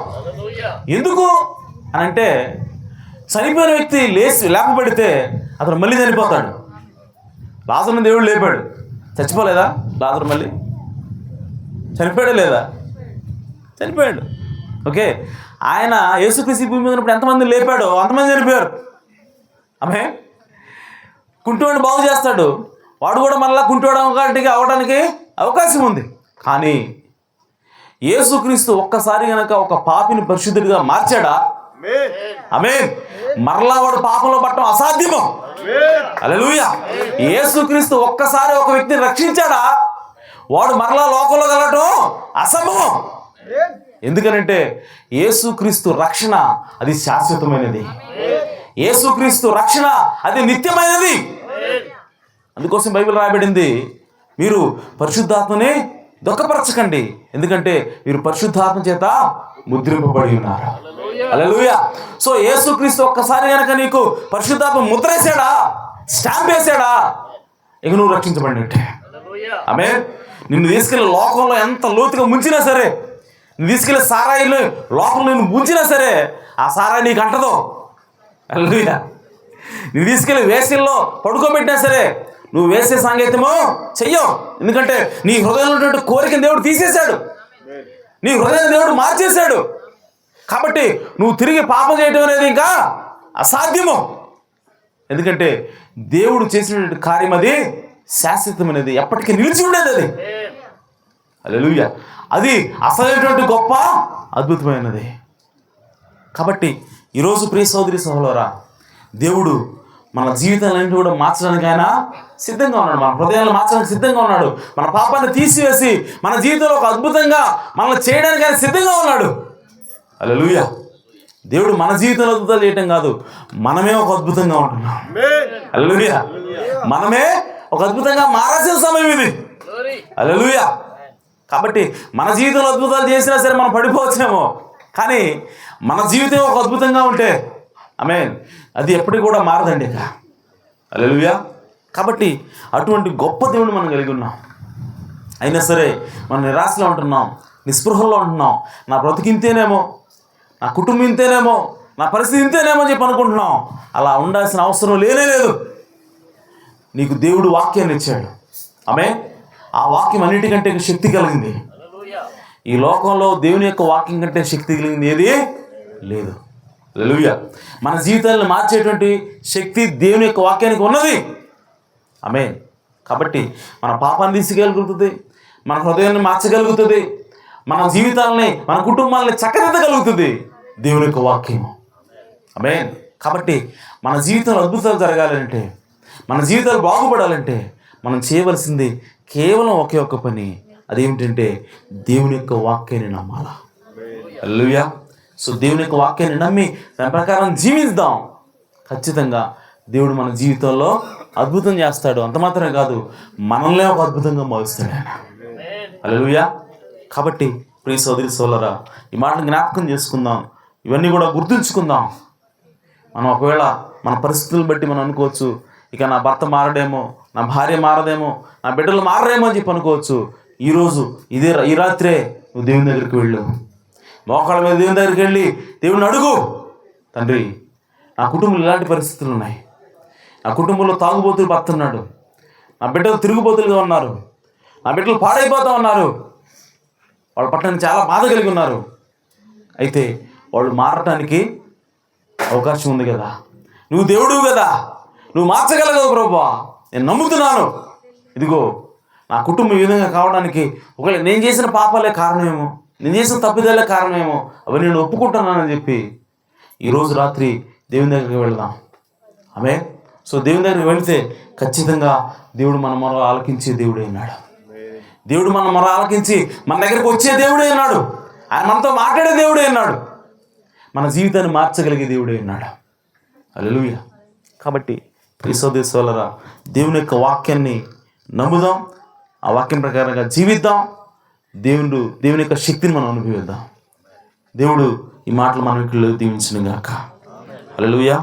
ఎందుకు అని అంటే, చనిపోయిన వ్యక్తి లేపబడితే అతను మళ్ళీ చనిపోతాడు. లాజరుని దేవుడు లేపాడు, చచ్చిపోలేదా లాజరు? మళ్ళీ చనిపోయాడా లేదా? చనిపోయాడు. ఓకే. ఆయన యేసుక్రీస్తు భూమి మీద ఉన్నప్పుడు ఎంతమంది లేపాడో అంతమంది చనిపోయారు. ఆమె కుంటివాడిని బాగు చేస్తాడు, వాడు కూడా మళ్ళీ కుంటివాడు అవడానికి అవకాశం ఉంది. కానీ యేసుక్రీస్తు ఒక్కసారి గనక ఒక పాపిని పరిశుద్ధుడిగా మార్చాడా? ఆమేన్. మరలా వాడు పాపంలో పడటం అసాధ్యము. హల్లెలూయా. యేసుక్రీస్తు ఒక్కసారి ఒక వ్యక్తిని రక్షించాడా? వాడు మరలా లోకంలో కలగటం అసంభవం. ఎందుకనంటే యేసుక్రీస్తు రక్షణ అది శాశ్వతమైనది. యేసుక్రీస్తు రక్షణ అది నిత్యమైనది. అందుకోసం బైబిల్ రాయబడింది, మీరు పరిశుద్ధాత్మని దుఃఖపరచకండి, ఎందుకంటే మీరు పరిశుద్ధాత్మ చేత ముద్రింపబడి ఉన్నారు. హల్లెలూయా. సో యేసుక్రీస్తు ఒక్కసారి కనుక నీకు పరిశుద్ధాత్మ ముద్ర వేసాడా, స్టాంప్ వేసాడా, ఇక నువ్వు రక్షించబడినట్టే. ఆమేన్. నిన్ను తీసుకెళ్ళి లోకంలో ఎంత లోతుగా ముంచినా సరే, నువ్వు తీసుకెళ్ళి సారాయిలు లోపల నిన్ను ముంచినా సరే, ఆ సారాయి నీకు అంటదో. హల్లెలూయా. నువ్వు తీసుకెళ్ళి వేసల్లో పడుకోబెట్టినా సరే, నువ్వు వేసే సాంకేతమో చెయ్యవు. ఎందుకంటే నీ హృదయంలో ఉన్నటువంటి కోరికను దేవుడు తీసేశాడు, నీ హృదయాన్ని దేవుడు మార్చేశాడు. కాబట్టి నువ్వు తిరిగి పాపం చేయడం అనేది ఇంకా అసాధ్యము. ఎందుకంటే దేవుడు చేసినటువంటి కార్యం అది శాశ్వతమైనది, ఎప్పటికీ నిలిచి ఉండేది. అది హల్లెలూయా. అది అసలైనటువంటి గొప్ప అద్భుతమైనది. కాబట్టి ఈరోజు ప్రియ సోదరి సహోదరులారా, దేవుడు మన జీవితాలన్నింటినీ కూడా మార్చడానికి ఆయన సిద్ధంగా ఉన్నాడు. మన హృదయాలను మార్చడానికి సిద్ధంగా ఉన్నాడు. మన పాపాన్ని తీసివేసి మన జీవితంలో ఒక అద్భుతంగా మనల్ని చేయడానికి ఆయన సిద్ధంగా ఉన్నాడు. హల్లెలూయా. దేవుడు మన జీవితంలో అద్భుతాలు చేయటం కాదు, మనమే ఒక అద్భుతంగా ఉంటున్నాం. హల్లెలూయా. మనమే ఒక అద్భుతంగా మారాల్సిన సమయం ఇది. హల్లెలూయా. కాబట్టి మన జీవితంలో అద్భుతాలు చేసినా సరే మనం పడిపోవచ్చేమో, కానీ మన జీవితం ఒక అద్భుతంగా ఉంటే ఆమేన్, అది ఎప్పటికీ కూడా మారదండి ఇక. హల్లెలూయా. కాబట్టి అటువంటి గొప్ప దేవుని మనం కలిగి ఉన్నాం. అయినా సరే మనం నిరాశలో ఉంటున్నాం, నిస్పృహంలో ఉంటున్నాం. నా బ్రతుకు ఇంతేనేమో, నా కుటుంబం ఇంతేనేమో, నా పరిస్థితి ఇంతేనేమో అని చెప్పి అనుకుంటున్నాం. అలా ఉండాల్సిన అవసరం లేనే లేదు. నీకు దేవుడు వాక్యాన్ని ఇచ్చాడు. ఆమేన్. ఆ వాక్యం అన్నిటికంటే శక్తి కలిగింది. ఈ లోకంలో దేవుని యొక్క వాక్యం కంటే శక్తి కలిగింది ఏది లేదు. హల్లెలూయా. మన జీవితాలను మార్చేటువంటి శక్తి దేవుని యొక్క వాక్యానికి ఉన్నది. ఆమేన్. కాబట్టి మన పాపాన్ని తీసుకోగలుగుతుంది, మన హృదయాన్ని మార్చగలుగుతుంది, మన జీవితాలని మన కుటుంబాలని చక్కదిద్దగలుగుతుంది దేవుని యొక్క వాక్యము. ఆమేన్. కాబట్టి మన జీవితంలో అద్భుతాలు జరగాలంటే, మన జీవితాలు బాగుపడాలంటే మనం చేయవలసింది కేవలం ఒకే ఒక్క పని. అదేమిటంటే దేవుని యొక్క వాక్యాన్ని నమ్మాలా. హల్లెలూయా. సో దేవుని యొక్క వాక్యాన్ని నమ్మి దాని ప్రకారం జీవిద్దాం. ఖచ్చితంగా దేవుడు మన జీవితంలో అద్భుతం చేస్తాడు. అంత మాత్రమే కాదు, మనల్నే ఒక అద్భుతంగా భావిస్తాడు ఆయన. హల్లెలూయా. కాబట్టి ప్రియ సోదరి సోదరులారా, ఈ మాటను జ్ఞాపకం చేసుకుందాం, ఇవన్నీ కూడా గుర్తుంచుకుందాం. మనం ఒకవేళ మన పరిస్థితులను బట్టి మనం అనుకోవచ్చు, ఇక నా భర్త మారడేమో, నా భార్య మారదేమో, నా బిడ్డలు మారడేమో అని చెప్పి అనుకోవచ్చు. ఈరోజు ఈ రాత్రే నువ్వు దేవుని దగ్గరికి వెళ్ళు. మోకాళ్ళ మీద దేవుని దగ్గరికి వెళ్ళి దేవుని అడుగు, తండ్రి నా కుటుంబంలో ఇలాంటి పరిస్థితులు ఉన్నాయి, నా కుటుంబంలో తాగుబోతులు భర్త ఉన్నాడు, నా బిడ్డలు తిరుగుబోతులుగా ఉన్నారు, నా బిడ్డలు పాడైపోతూ ఉన్నారు, వాళ్ళ పట్ల చాలా బాధ కలిగి ఉన్నారు. అయితే వాళ్ళు మారటానికి అవకాశం ఉంది కదా, నువ్వు దేవుడు కదా, నువ్వు మార్చగలగవు ప్రభువా, నేను నమ్ముతున్నాను. ఇదిగో నా కుటుంబం ఈ విధంగా కావడానికి ఒకవేళ నేను చేసిన పాపాలే కారణమేమో, నేను చేసిన తప్పిదాలే కారణమేమో, అవి నేను ఒప్పుకుంటున్నానని చెప్పి ఈరోజు రాత్రి దేవుని దగ్గరికి వెళ్దాం. ఆమేన్. సో దేవుని దగ్గరికి వెళితే ఖచ్చితంగా దేవుడు మన మొర ఆలకించే దేవుడే ఉన్నాడు. దేవుడు మన మొర ఆలకించి మన దగ్గరికి వచ్చే దేవుడే ఉన్నాడు. ఆయన మనతో మాట్లాడే దేవుడే ఉన్నాడు. మన జీవితాన్ని మార్చగలిగే దేవుడే ఉన్నాడు. హల్లెలూయా. కాబట్టి ప్రియ సోదరి సోదరులారా, దేవుని యొక్క వాక్యాన్ని నమ్ముదాం, ఆ వాక్యం ప్రకారంగా జీవిద్దాం. దేవుని యొక్క శక్తిని మనం అనుభవిద్దాం. దేవుడు ఈ మాటలు మన ఇంట్లో దీవించును గాక. హల్లెలూయా.